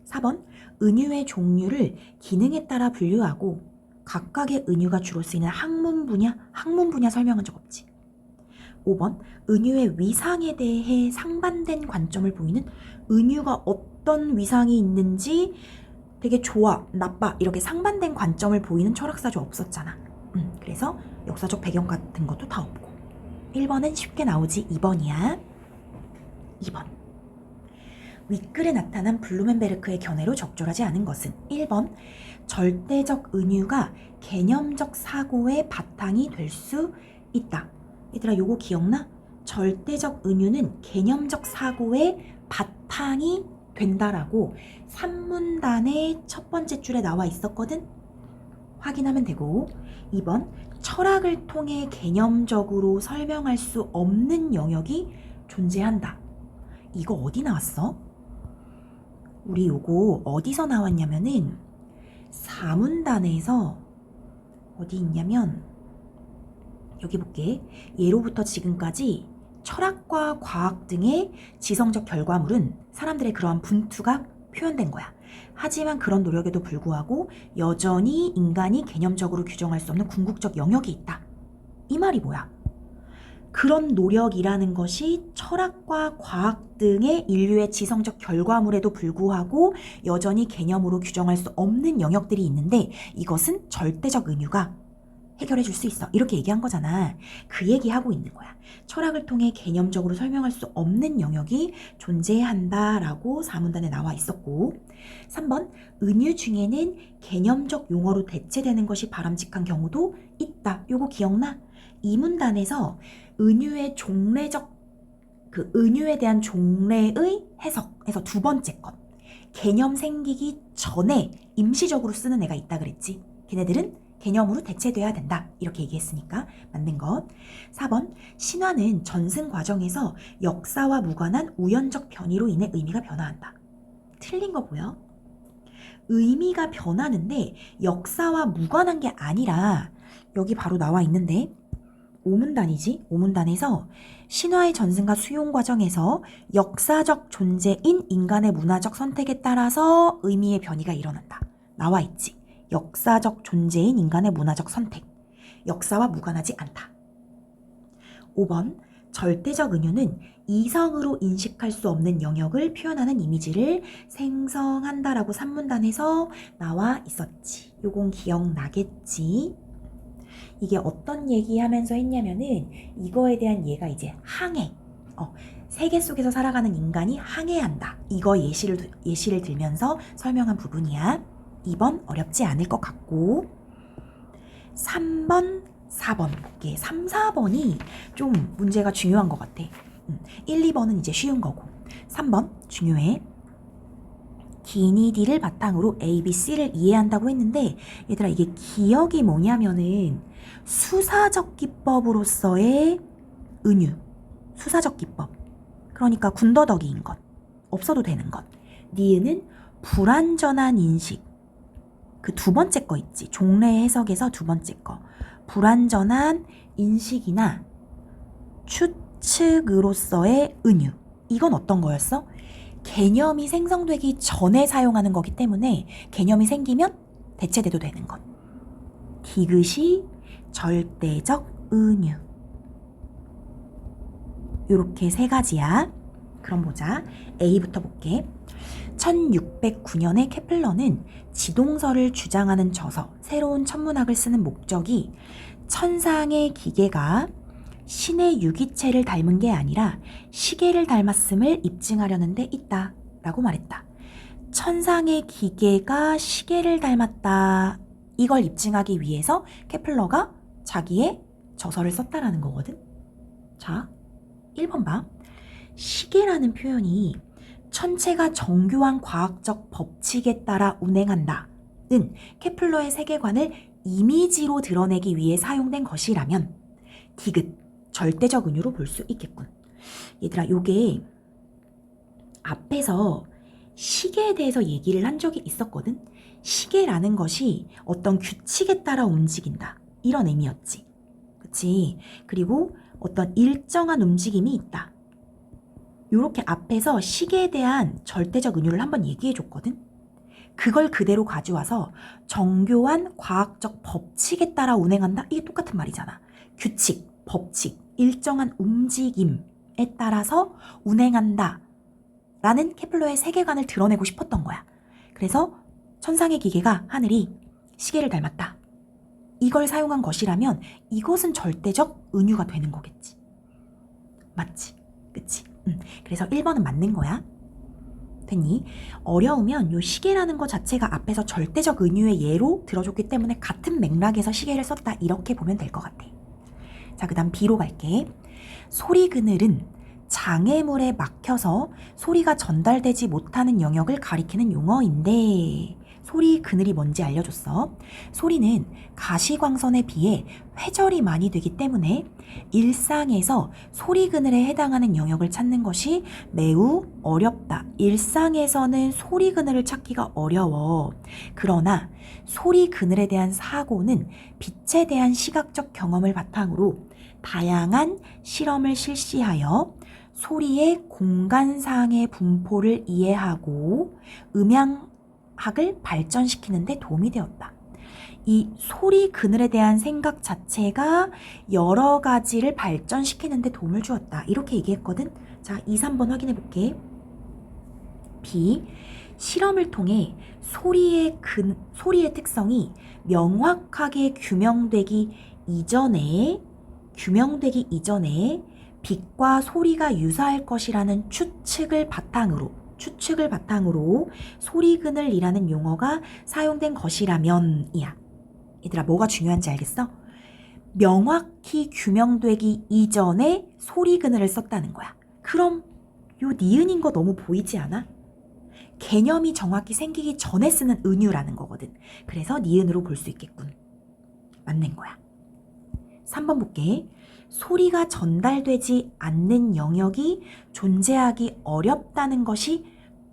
4번, 은유의 종류를 기능에 따라 분류하고 각각의 은유가 주로 쓰이는 학문 분야 설명한 적 없지. 5번, 은유의 위상에 대해 상반된 관점을 보이는, 은유가 어떤 위상이 있는지 되게 좋아, 나빠 이렇게 상반된 관점을 보이는 철학사조 없었잖아. 그래서 역사적 배경 같은 것도 다 없고. 1번은 쉽게 나오지. 2번이야. 2번. 윗글에 나타난 블루멘베르크의 견해로 적절하지 않은 것은 1번. 절대적 은유가 개념적 사고의 바탕이 될 수 있다. 얘들아 요거 기억나? 절대적 은유는 개념적 사고의 바탕이 된다라고 산문단의 첫 번째 줄에 나와 있었거든? 확인하면 되고. 2번. 철학을 통해 개념적으로 설명할 수 없는 영역이 존재한다. 이거 어디 나왔어? 우리 요거 어디서 나왔냐면은 사문단에서 어디 있냐면 여기 볼게. 예로부터 지금까지 철학과 과학 등의 지성적 결과물은 사람들의 그러한 분투가 표현된 거야. 하지만 그런 노력에도 불구하고 여전히 인간이 개념적으로 규정할 수 없는 궁극적 영역이 있다. 이 말이 뭐야? 그런 노력이라는 것이 철학과 과학 등의 인류의 지성적 결과물에도 불구하고 여전히 개념으로 규정할 수 없는 영역들이 있는데 이것은 절대적 은유가 해결해 줄 수 있어. 이렇게 얘기한 거잖아. 그 얘기하고 있는 거야. 철학을 통해 개념적으로 설명할 수 없는 영역이 존재한다라고 사문단에 나와 있었고. 3번. 은유 중에는 개념적 용어로 대체되는 것이 바람직한 경우도 있다. 요거 기억나? 이 문단에서 은유의 종례적 그 은유에 대한 종례의 해석에서 두 번째 것. 개념 생기기 전에 임시적으로 쓰는 애가 있다 그랬지. 걔네들은 개념으로 대체돼야 된다. 이렇게 얘기했으니까 맞는 것. 4번. 신화는 전승 과정에서 역사와 무관한 우연적 변이로 인해 의미가 변화한다. 틀린 거 보여? 의미가 변하는데 역사와 무관한 게 아니라 여기 바로 나와 있는데 오문단이지. 오문단에서 신화의 전승과 수용 과정에서 역사적 존재인 인간의 문화적 선택에 따라서 의미의 변이가 일어난다. 나와 있지. 역사적 존재인 인간의 문화적 선택. 역사와 무관하지 않다. 5번. 절대적 은유는 이성으로 인식할 수 없는 영역을 표현하는 이미지를 생성한다라고 산문단에서 나와 있었지. 요건 기억나겠지? 이게 어떤 얘기하면서 했냐면은 이거에 대한 예가 이제 항해. 세계 속에서 살아가는 인간이 항해한다. 이거 예시를 들면서 설명한 부분이야. 2번 어렵지 않을 것 같고. 3번, 4번 볼게. 3, 4번이 좀 문제가 중요한 것 같아. 1, 2번은 이제 쉬운 거고. 3번 중요해. 기니디를 바탕으로 A, B, C를 이해한다고 했는데 얘들아 이게 기억이 뭐냐면은 수사적 기법으로서의 은유. 수사적 기법. 그러니까 군더더기인 것. 없어도 되는 것. 니은은 불완전한 인식. 그 두 번째 거 있지. 종래 해석에서 두 번째 거. 불완전한 인식이나 추측으로서의 은유. 이건 어떤 거였어? 개념이 생성되기 전에 사용하는 거기 때문에 개념이 생기면 대체돼도 되는 것. 디귿이 절대적 은유. 요렇게 세 가지야. 그럼 보자. A부터 볼게. 1609년에 케플러는 지동설을 주장하는 저서 새로운 천문학을 쓰는 목적이 천상의 기계가 신의 유기체를 닮은 게 아니라 시계를 닮았음을 입증하려는 데 있다 라고 말했다. 천상의 기계가 시계를 닮았다. 이걸 입증하기 위해서 케플러가 자기의 저서를 썼다라는 거거든. 자, 1번 봐. 시계라는 표현이 천체가 정교한 과학적 법칙에 따라 운행한다는 케플러의 세계관을 이미지로 드러내기 위해 사용된 것이라면 디귿, 절대적 은유로 볼 수 있겠군. 얘들아, 요게 앞에서 시계에 대해서 얘기를 한 적이 있었거든. 시계라는 것이 어떤 규칙에 따라 움직인다. 이런 의미였지. 그치? 그리고 어떤 일정한 움직임이 있다. 요렇게 앞에서 시계에 대한 절대적 은유를 한번 얘기해 줬거든. 그걸 그대로 가져와서 정교한 과학적 법칙에 따라 운행한다? 이게 똑같은 말이잖아. 규칙, 법칙, 일정한 움직임에 따라서 운행한다 라는 케플러의 세계관을 드러내고 싶었던 거야. 그래서 천상의 기계가 하늘이 시계를 닮았다. 이걸 사용한 것이라면 이것은 절대적 은유가 되는 거겠지. 맞지? 그치? 그래서 1번은 맞는 거야. 됐니? 어려우면 요 시계라는 것 자체가 앞에서 절대적 은유의 예로 들어줬기 때문에 같은 맥락에서 시계를 썼다 이렇게 보면 될 것 같아. 자, 그 다음 B로 갈게. 소리 그늘은 장애물에 막혀서 소리가 전달되지 못하는 영역을 가리키는 용어인데 소리 그늘이 뭔지 알려줬어. 소리는 가시광선에 비해 회절이 많이 되기 때문에 일상에서 소리 그늘에 해당하는 영역을 찾는 것이 매우 어렵다. 일상에서는 소리 그늘을 찾기가 어려워. 그러나 소리 그늘에 대한 사고는 빛에 대한 시각적 경험을 바탕으로 다양한 실험을 실시하여 소리의 공간상의 분포를 이해하고 음향학을 발전시키는 데 도움이 되었다. 이 소리 그늘에 대한 생각 자체가 여러 가지를 발전시키는 데 도움을 주었다. 이렇게 얘기했거든. 자, 2, 3번 확인해 볼게. B. 실험을 통해 소리의 특성이 명확하게 규명되기 이전에 빛과 소리가 유사할 것이라는 추측을 바탕으로 소리 그늘이라는 용어가 사용된 것이라면이야. 얘들아, 뭐가 중요한지 알겠어? 명확히 규명되기 이전에 소리 그늘을 썼다는 거야. 그럼 요 니은인 거 너무 보이지 않아? 개념이 정확히 생기기 전에 쓰는 은유라는 거거든. 그래서 니은으로 볼 수 있겠군. 맞는 거야. 3번 볼게. 소리가 전달되지 않는 영역이 존재하기 어렵다는 것이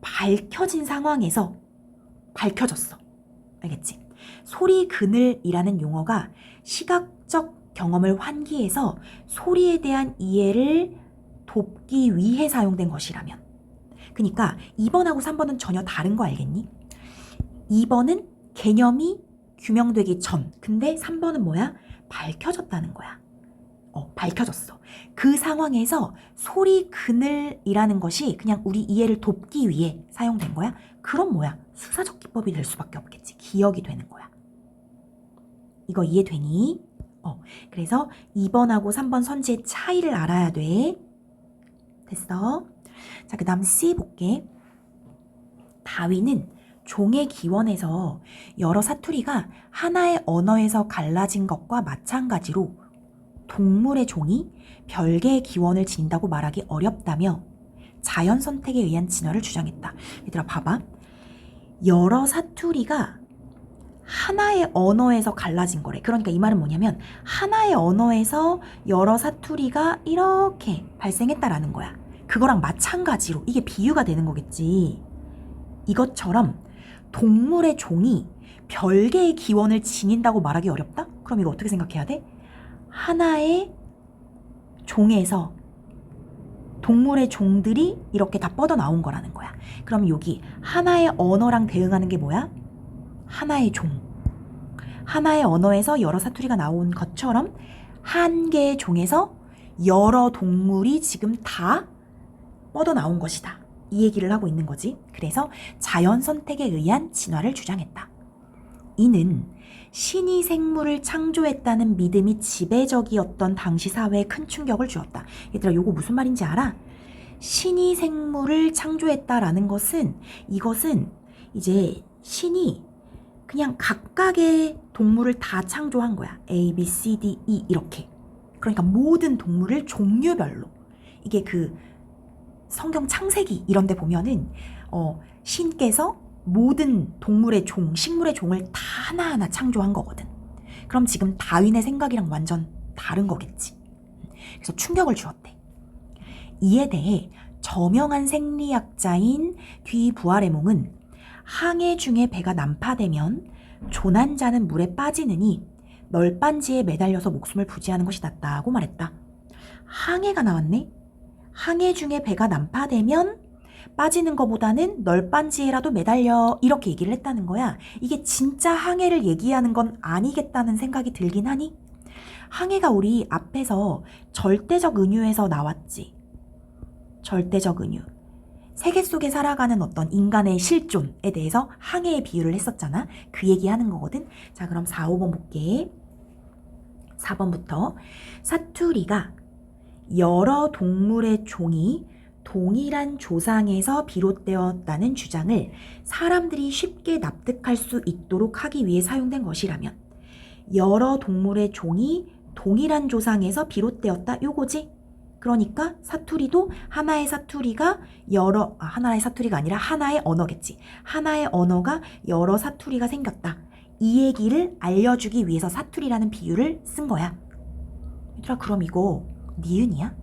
밝혀진 상황에서 밝혀졌어. 알겠지? 소리 그늘이라는 용어가 시각적 경험을 환기해서 소리에 대한 이해를 돕기 위해 사용된 것이라면. 그러니까 2번하고 3번은 전혀 다른 거 알겠니? 2번은 개념이 규명되기 전. 근데 3번은 뭐야? 밝혀졌다는 거야. 밝혀졌어. 그 상황에서 소리 그늘이라는 것이 그냥 우리 이해를 돕기 위해 사용된 거야? 그럼 뭐야? 수사적 기법이 될 수밖에 없겠지. 기억이 되는 거야. 이거 이해되니? 그래서 2번하고 3번 선지의 차이를 알아야 돼. 됐어? 자, 그 다음 C 볼게. 다윈은 종의 기원에서 여러 사투리가 하나의 언어에서 갈라진 것과 마찬가지로 동물의 종이 별개의 기원을 지닌다고 말하기 어렵다며 자연 선택에 의한 진화를 주장했다. 얘들아, 봐봐. 여러 사투리가 하나의 언어에서 갈라진 거래. 그러니까 이 말은 뭐냐면 하나의 언어에서 여러 사투리가 이렇게 발생했다라는 거야. 그거랑 마찬가지로 이게 비유가 되는 거겠지. 이것처럼 동물의 종이 별개의 기원을 지닌다고 말하기 어렵다? 그럼 이거 어떻게 생각해야 돼? 하나의 종에서 동물의 종들이 이렇게 다 뻗어나온 거라는 거야. 그럼 여기 하나의 언어랑 대응하는 게 뭐야? 하나의 종. 하나의 언어에서 여러 사투리가 나온 것처럼 한 개의 종에서 여러 동물이 지금 다 뻗어나온 것이다. 이 얘기를 하고 있는 거지. 그래서 자연 선택에 의한 진화를 주장했다. 이는 신이 생물을 창조했다는 믿음이 지배적이었던 당시 사회에 큰 충격을 주었다. 얘들아, 요거 무슨 말인지 알아? 신이 생물을 창조했다라는 것은 이것은 이제 신이 그냥 각각의 동물을 다 창조한 거야. A, B, C, D, E 이렇게. 그러니까 모든 동물을 종류별로. 이게 그 성경 창세기 이런 데 보면은 신께서 모든 동물의 종, 식물의 종을 다 하나하나 창조한 거거든. 그럼 지금 다윈의 생각이랑 완전 다른 거겠지. 그래서 충격을 주었대. 이에 대해 저명한 생리학자인 뒤 부아레몽은 항해 중에 배가 난파되면 조난자는 물에 빠지느니 널빤지에 매달려서 목숨을 부지하는 것이 낫다고 말했다. 항해가 나왔네? 항해 중에 배가 난파되면 빠지는 것보다는 널빤지에라도 매달려 이렇게 얘기를 했다는 거야. 이게 진짜 항해를 얘기하는 건 아니겠다는 생각이 들긴 하니? 항해가 우리 앞에서 절대적 은유에서 나왔지. 절대적 은유. 세계 속에 살아가는 어떤 인간의 실존에 대해서 항해의 비유를 했었잖아. 그 얘기하는 거거든. 자, 그럼 4, 5번 볼게. 4번부터 사투리가 여러 동물의 종이 동일한 조상에서 비롯되었다는 주장을 사람들이 쉽게 납득할 수 있도록 하기 위해 사용된 것이라면 여러 동물의 종이 동일한 조상에서 비롯되었다 요거지? 그러니까 사투리도 하나의 사투리가 하나의 사투리가 아니라 하나의 언어겠지. 하나의 언어가 여러 사투리가 생겼다. 이 얘기를 알려주기 위해서 사투리라는 비유를 쓴 거야. 얘들아, 그럼 이거 니은이야?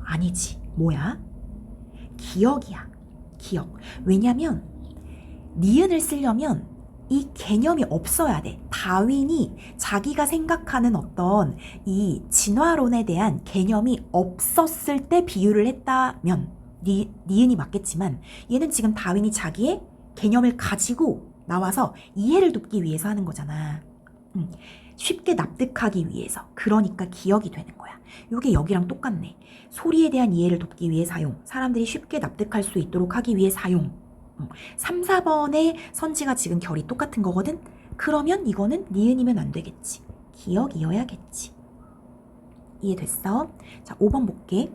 아니지. 뭐야? 기억이야. 기억. 왜냐면 니은을 쓰려면 이 개념이 없어야 돼. 다윈이 자기가 생각하는 어떤 이 진화론에 대한 개념이 없었을 때 비유를 했다면 니은이 맞겠지만 얘는 지금 다윈이 자기의 개념을 가지고 나와서 이해를 돕기 위해서 하는 거잖아. 쉽게 납득하기 위해서. 그러니까 기억이 되는 거야. 이게 여기랑 똑같네. 소리에 대한 이해를 돕기 위해 사용. 사람들이 쉽게 납득할 수 있도록 하기 위해 사용. 3, 4번의 선지가 지금 결이 똑같은 거거든? 그러면 이거는 니은이면 안 되겠지. 기억이어야겠지. 이해됐어? 자, 5번 볼게.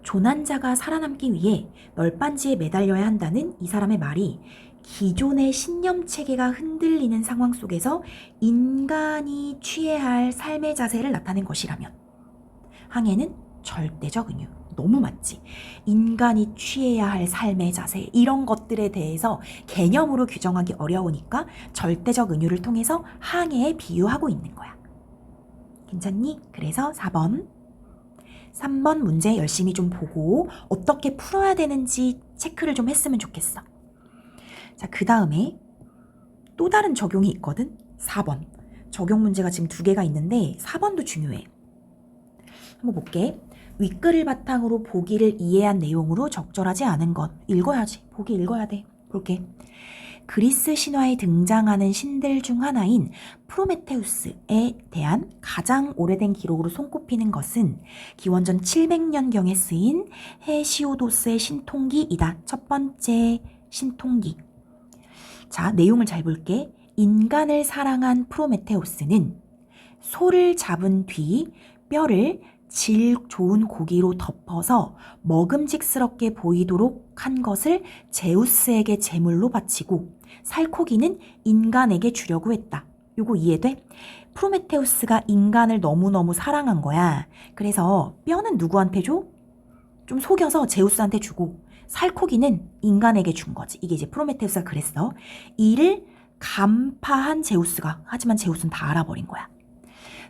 조난자가 살아남기 위해 널빤지에 매달려야 한다는 이 사람의 말이 기존의 신념 체계가 흔들리는 상황 속에서 인간이 취해야 할 삶의 자세를 나타낸 것이라면 항해는 절대적 은유. 너무 맞지? 인간이 취해야 할 삶의 자세 이런 것들에 대해서 개념으로 규정하기 어려우니까 절대적 은유를 통해서 항해에 비유하고 있는 거야. 괜찮니? 그래서 4번 3번 문제 열심히 좀 보고 어떻게 풀어야 되는지 체크를 좀 했으면 좋겠어. 자, 그 다음에 또 다른 적용이 있거든. 4번. 적용 문제가 지금 2개가 있는데 4번도 중요해. 한번 볼게. 윗글을 바탕으로 보기를 이해한 내용으로 적절하지 않은 것. 읽어야지. 보기 읽어야 돼. 볼게. 그리스 신화에 등장하는 신들 중 하나인 프로메테우스에 대한 가장 오래된 기록으로 손꼽히는 것은 기원전 700년경에 쓰인 헤시오도스의 신통기이다. 첫 번째 신통기. 자, 내용을 잘 볼게. 인간을 사랑한 프로메테우스는 소를 잡은 뒤 뼈를 질 좋은 고기로 덮어서 먹음직스럽게 보이도록 한 것을 제우스에게 제물로 바치고 살코기는 인간에게 주려고 했다. 요거 이해돼? 프로메테우스가 인간을 너무너무 사랑한 거야. 그래서 뼈는 누구한테 줘? 좀 속여서 제우스한테 주고 살코기는 인간에게 준 거지. 이게 이제 프로메테우스가 그랬어. 이를 간파한 제우스가, 하지만 제우스는 다 알아버린 거야.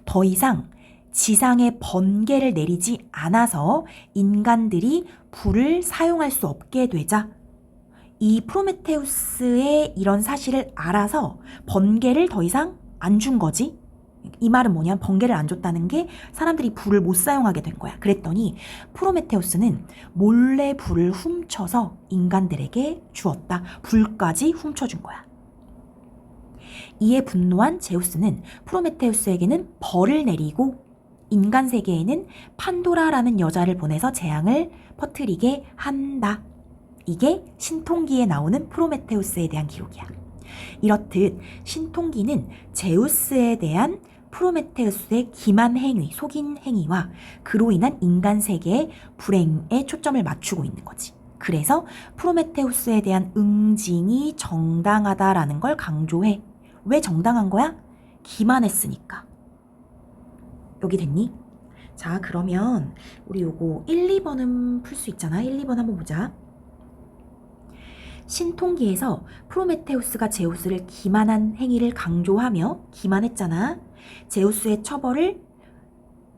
더 이상 지상에 번개를 내리지 않아서 인간들이 불을 사용할 수 없게 되자 이 프로메테우스의 이런 사실을 알아서 번개를 더 이상 안 준 거지. 이 말은 뭐냐면 번개를 안 줬다는 게 사람들이 불을 못 사용하게 된 거야. 그랬더니 프로메테우스는 몰래 불을 훔쳐서 인간들에게 주었다. 불까지 훔쳐준 거야. 이에 분노한 제우스는 프로메테우스에게는 벌을 내리고 인간 세계에는 판도라라는 여자를 보내서 재앙을 퍼뜨리게 한다. 이게 신통기에 나오는 프로메테우스에 대한 기록이야. 이렇듯 신통기는 제우스에 대한 프로메테우스의 기만 행위, 속인 행위와 그로 인한 인간 세계의 불행에 초점을 맞추고 있는 거지. 그래서 프로메테우스에 대한 응징이 정당하다라는 걸 강조해. 왜 정당한 거야? 기만했으니까. 여기 됐니? 자, 그러면 우리 요거 1, 2번은 풀 수 있잖아. 1, 2번 한번 보자. 신통기에서 프로메테우스가 제우스를 기만한 행위를 강조하며 기만했잖아. 제우스의 처벌을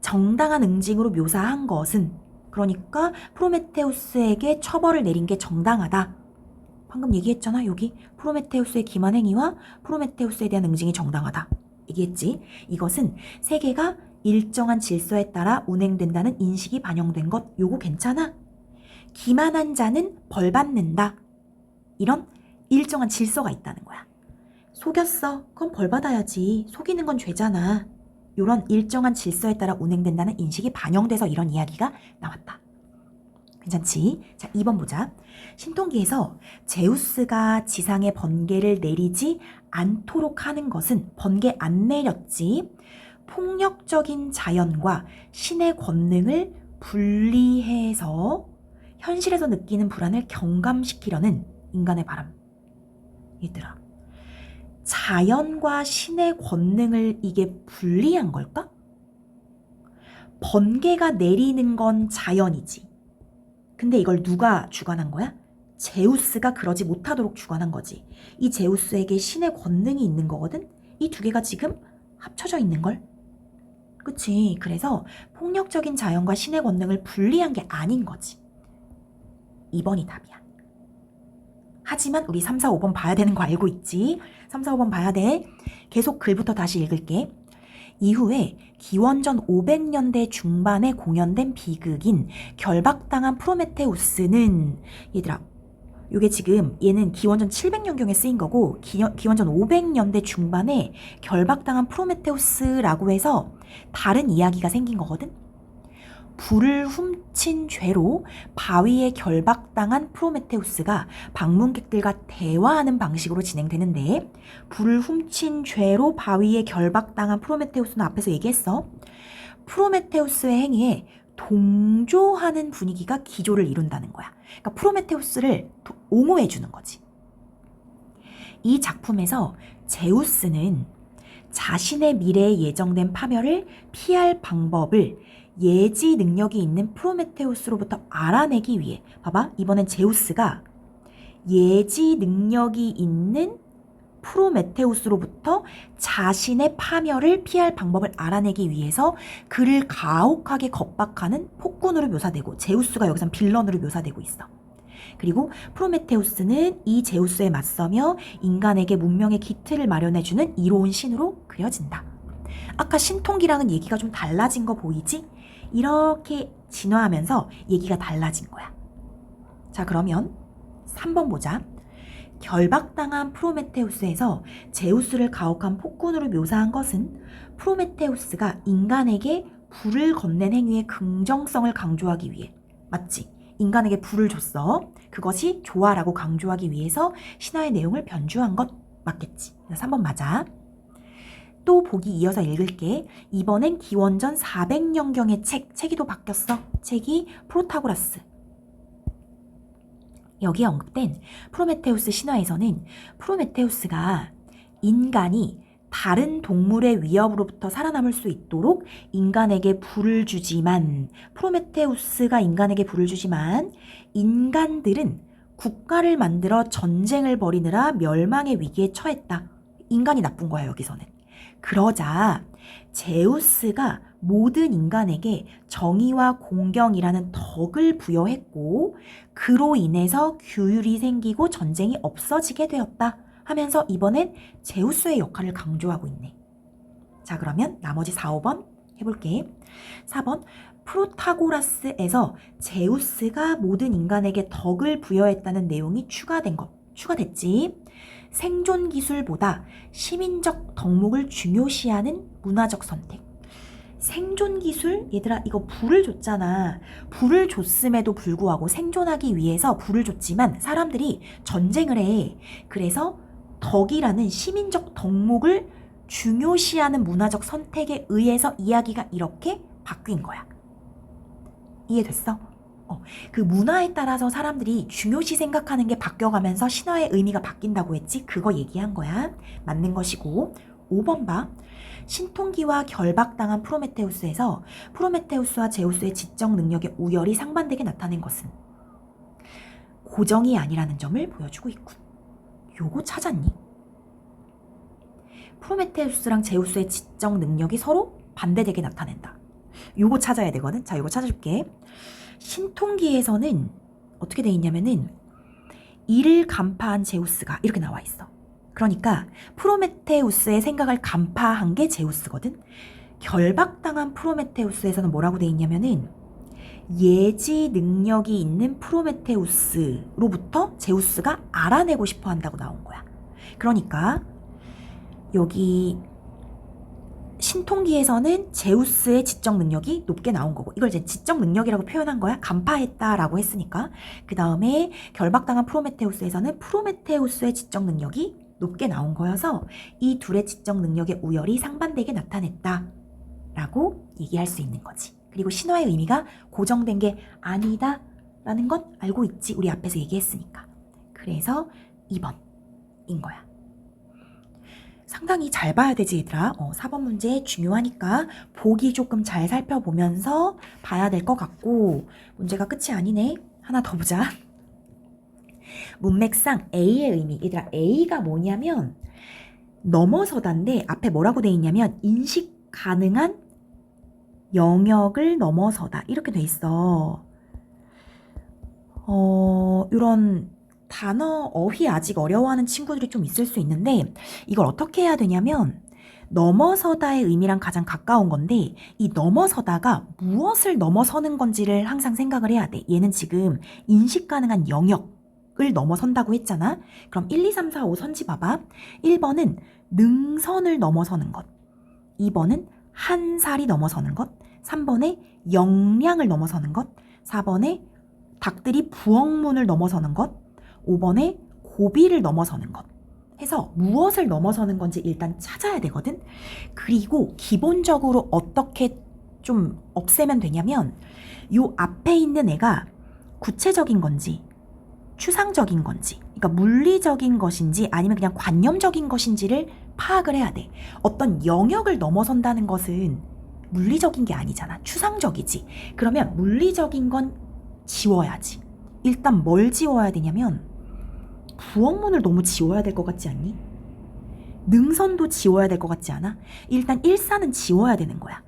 정당한 응징으로 묘사한 것은, 그러니까 프로메테우스에게 처벌을 내린 게 정당하다. 방금 얘기했잖아. 여기 프로메테우스의 기만 행위와 프로메테우스에 대한 응징이 정당하다. 얘기했지. 이것은 세계가 일정한 질서에 따라 운행된다는 인식이 반영된 것. 요거 괜찮아? 기만한 자는 벌 받는다. 이런 일정한 질서가 있다는 거야. 속였어. 그럼 벌 받아야지. 속이는 건 죄잖아. 이런 일정한 질서에 따라 운행된다는 인식이 반영돼서 이런 이야기가 나왔다. 괜찮지? 자, 2번 보자. 신통기에서 제우스가 지상에 번개를 내리지 않도록 하는 것은 번개 안 내렸지. 폭력적인 자연과 신의 권능을 분리해서 현실에서 느끼는 불안을 경감시키려는 인간의 바람. 얘들아, 자연과 신의 권능을 이게 분리한 걸까? 번개가 내리는 건 자연이지. 근데 이걸 누가 주관한 거야? 제우스가 그러지 못하도록 주관한 거지. 이 제우스에게 신의 권능이 있는 거거든? 이 두 개가 지금 합쳐져 있는 걸? 그치? 그래서 폭력적인 자연과 신의 권능을 분리한 게 아닌 거지. 2번이 답이야. 하지만 우리 3, 4, 5번 봐야 되는 거 알고 있지? 3, 4, 5번 봐야 돼. 계속 글부터 다시 읽을게. 이후에 기원전 500년대 중반에 공연된 비극인 결박당한 프로메테우스는, 얘들아, 요게 지금 얘는 기원전 700년경에 쓰인 거고 기원전 500년대 중반에 결박당한 프로메테우스라고 해서 다른 이야기가 생긴 거거든. 불을 훔친 죄로 바위에 결박당한 프로메테우스가 방문객들과 대화하는 방식으로 진행되는데, 불을 훔친 죄로 바위에 결박당한 프로메테우스는 앞에서 얘기했어. 프로메테우스의 행위에 동조하는 분위기가 기조를 이룬다는 거야. 그러니까 프로메테우스를 옹호해 주는 거지. 이 작품에서 제우스는 자신의 미래에 예정된 파멸을 피할 방법을 예지 능력이 있는 프로메테우스로부터 알아내기 위해, 봐봐, 이번엔 제우스가 예지 능력이 있는 프로메테우스로부터 자신의 파멸을 피할 방법을 알아내기 위해서 그를 가혹하게 겁박하는 폭군으로 묘사되고, 제우스가 여기선 빌런으로 묘사되고 있어. 그리고 프로메테우스는 이 제우스에 맞서며 인간에게 문명의 기틀을 마련해주는 이로운 신으로 그려진다. 아까 신통기랑은 얘기가 좀 달라진 거 보이지? 이렇게 진화하면서 얘기가 달라진 거야. 자, 그러면 3번 보자. 결박당한 프로메테우스에서 제우스를 가혹한 폭군으로 묘사한 것은 프로메테우스가 인간에게 불을 건넨 행위의 긍정성을 강조하기 위해, 맞지? 인간에게 불을 줬어. 그것이 좋아라고 강조하기 위해서 신화의 내용을 변주한 것 맞겠지? 3번 맞아. 또 보기 이어서 읽을게. 이번엔 기원전 400년경의 책이 또 바뀌었어. 책이 프로타고라스. 여기에 언급된 프로메테우스 신화에서는 프로메테우스가 인간이 다른 동물의 위협으로부터 살아남을 수 있도록 인간에게 불을 주지만, 프로메테우스가 인간에게 불을 주지만 인간들은 국가를 만들어 전쟁을 벌이느라 멸망의 위기에 처했다. 인간이 나쁜 거야, 여기서는. 그러자 제우스가 모든 인간에게 정의와 공경이라는 덕을 부여했고, 그로 인해서 규율이 생기고 전쟁이 없어지게 되었다 하면서 이번엔 제우스의 역할을 강조하고 있네. 자, 그러면 나머지 4, 5번 해볼게. 4번, 프로타고라스에서 제우스가 모든 인간에게 덕을 부여했다는 내용이 추가됐지. 생존 기술보다 시민적 덕목을 중요시하는 문화적 선택. 생존 기술? 얘들아, 이거 불을 줬잖아. 불을 줬음에도 불구하고 생존하기 위해서 불을 줬지만 사람들이 전쟁을 해. 그래서 덕이라는 시민적 덕목을 중요시하는 문화적 선택에 의해서 이야기가 이렇게 바뀐 거야. 이해됐어? 그 문화에 따라서 사람들이 중요시 생각하는 게 바뀌어가면서 신화의 의미가 바뀐다고 했지? 그거 얘기한 거야. 맞는 것이고. 5번 봐. 신통기와 결박당한 프로메테우스에서 프로메테우스와 제우스의 지적 능력의 우열이 상반되게 나타낸 것은 고정이 아니라는 점을 보여주고 있군. 요거 찾았니? 프로메테우스랑 제우스의 지적 능력이 서로 반대되게 나타낸다. 요거 찾아야 되거든. 자, 요거 찾아줄게. 신통기에서는 어떻게 돼 있냐면은 이를 간파한 제우스가 이렇게 나와 있어. 그러니까 프로메테우스의 생각을 간파한 게 제우스거든. 결박당한 프로메테우스에서는 뭐라고 돼 있냐면은 예지 능력이 있는 프로메테우스로부터 제우스가 알아내고 싶어 한다고 나온 거야. 그러니까 여기 신통기에서는 제우스의 지적 능력이 높게 나온 거고, 이걸 이제 지적 능력이라고 표현한 거야. 간파했다라고 했으니까. 그 다음에 결박당한 프로메테우스에서는 프로메테우스의 지적 능력이 높게 나온 거여서 이 둘의 지적 능력의 우열이 상반되게 나타냈다라고 얘기할 수 있는 거지. 그리고 신화의 의미가 고정된 게 아니다라는 건 알고 있지. 우리 앞에서 얘기했으니까. 그래서 2번인 거야. 상당히 잘 봐야 되지 얘들아. 4번 문제 중요하니까 보기 조금 잘 살펴보면서 봐야 될 것 같고, 문제가 끝이 아니네. 하나 더 보자. 문맥상 A의 의미. 얘들아, A가 뭐냐면 넘어서다인데 앞에 뭐라고 돼 있냐면 인식 가능한 영역을 넘어서다 이렇게 돼 있어. 이런 단어 어휘 아직 어려워하는 친구들이 좀 있을 수 있는데, 이걸 어떻게 해야 되냐면 넘어서다의 의미랑 가장 가까운 건데, 이 넘어서다가 무엇을 넘어서는 건지를 항상 생각을 해야 돼. 얘는 지금 인식 가능한 영역을 넘어선다고 했잖아. 그럼 1, 2, 3, 4, 5 선지 봐봐. 1번은 능선을 넘어서는 것, 2번은 한 살이 넘어서는 것, 3번에 역량을 넘어서는 것, 4번에 닭들이 부엌문을 넘어서는 것, 5번에 고비를 넘어서는 것 해서 무엇을 넘어서는 건지 일단 찾아야 되거든. 그리고 기본적으로 어떻게 좀 없애면 되냐면, 요 앞에 있는 애가 구체적인 건지 추상적인 건지, 그러니까 물리적인 것인지 아니면 그냥 관념적인 것인지를 파악을 해야 돼. 어떤 영역을 넘어선다는 것은 물리적인 게 아니잖아. 추상적이지. 그러면 물리적인 건 지워야지. 일단 뭘 지워야 되냐면 부엌문을 너무 지워야 될 것 같지 않니? 능선도 지워야 될 것 같지 않아? 일단 일사는 지워야 되는 거야.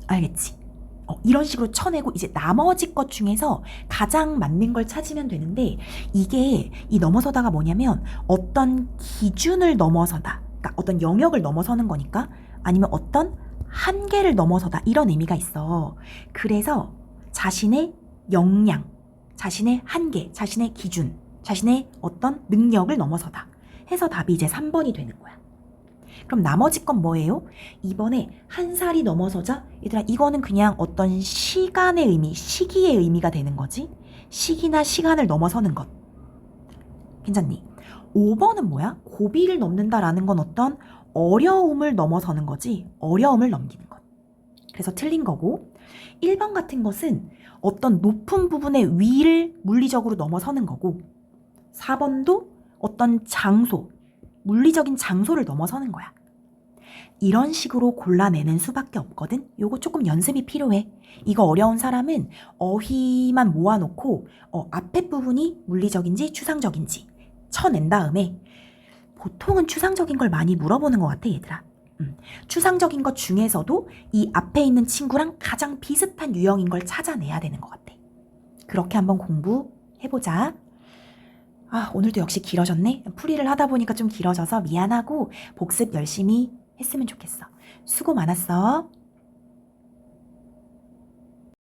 알겠지? 이런 식으로 쳐내고 이제 나머지 것 중에서 가장 맞는 걸 찾으면 되는데, 이게 이 넘어서다가 뭐냐면 어떤 기준을 넘어서다, 그러니까 어떤 영역을 넘어서는 거니까, 아니면 어떤 한계를 넘어서다 이런 의미가 있어. 그래서 자신의 역량, 자신의 한계, 자신의 기준, 자신의 어떤 능력을 넘어서다 해서 답이 이제 3번이 되는 거야. 그럼 나머지 건 뭐예요? 2번에 한 살이 넘어서자. 얘들아, 이거는 그냥 어떤 시간의 의미, 시기의 의미가 되는 거지. 시기나 시간을 넘어서는 것. 괜찮니? 5번은 뭐야? 고비를 넘는다라는 건 어떤 어려움을 넘어서는 거지. 어려움을 넘기는 것. 그래서 틀린 거고, 1번 같은 것은 어떤 높은 부분의 위를 물리적으로 넘어서는 거고, 4번도 어떤 장소, 물리적인 장소를 넘어서는 거야. 이런 식으로 골라내는 수밖에 없거든. 요거 조금 연습이 필요해. 이거 어려운 사람은 어휘만 모아놓고 앞에 부분이 물리적인지 추상적인지 쳐낸 다음에, 보통은 추상적인 걸 많이 물어보는 것 같아 얘들아. 추상적인 것 중에서도 이 앞에 있는 친구랑 가장 비슷한 유형인 걸 찾아내야 되는 것 같아. 그렇게 한번 공부해보자. 오늘도 역시 길어졌네. 풀이를 하다 보니까 좀 길어져서 미안하고 복습 열심히 했으면 좋겠어. 수고 많았어.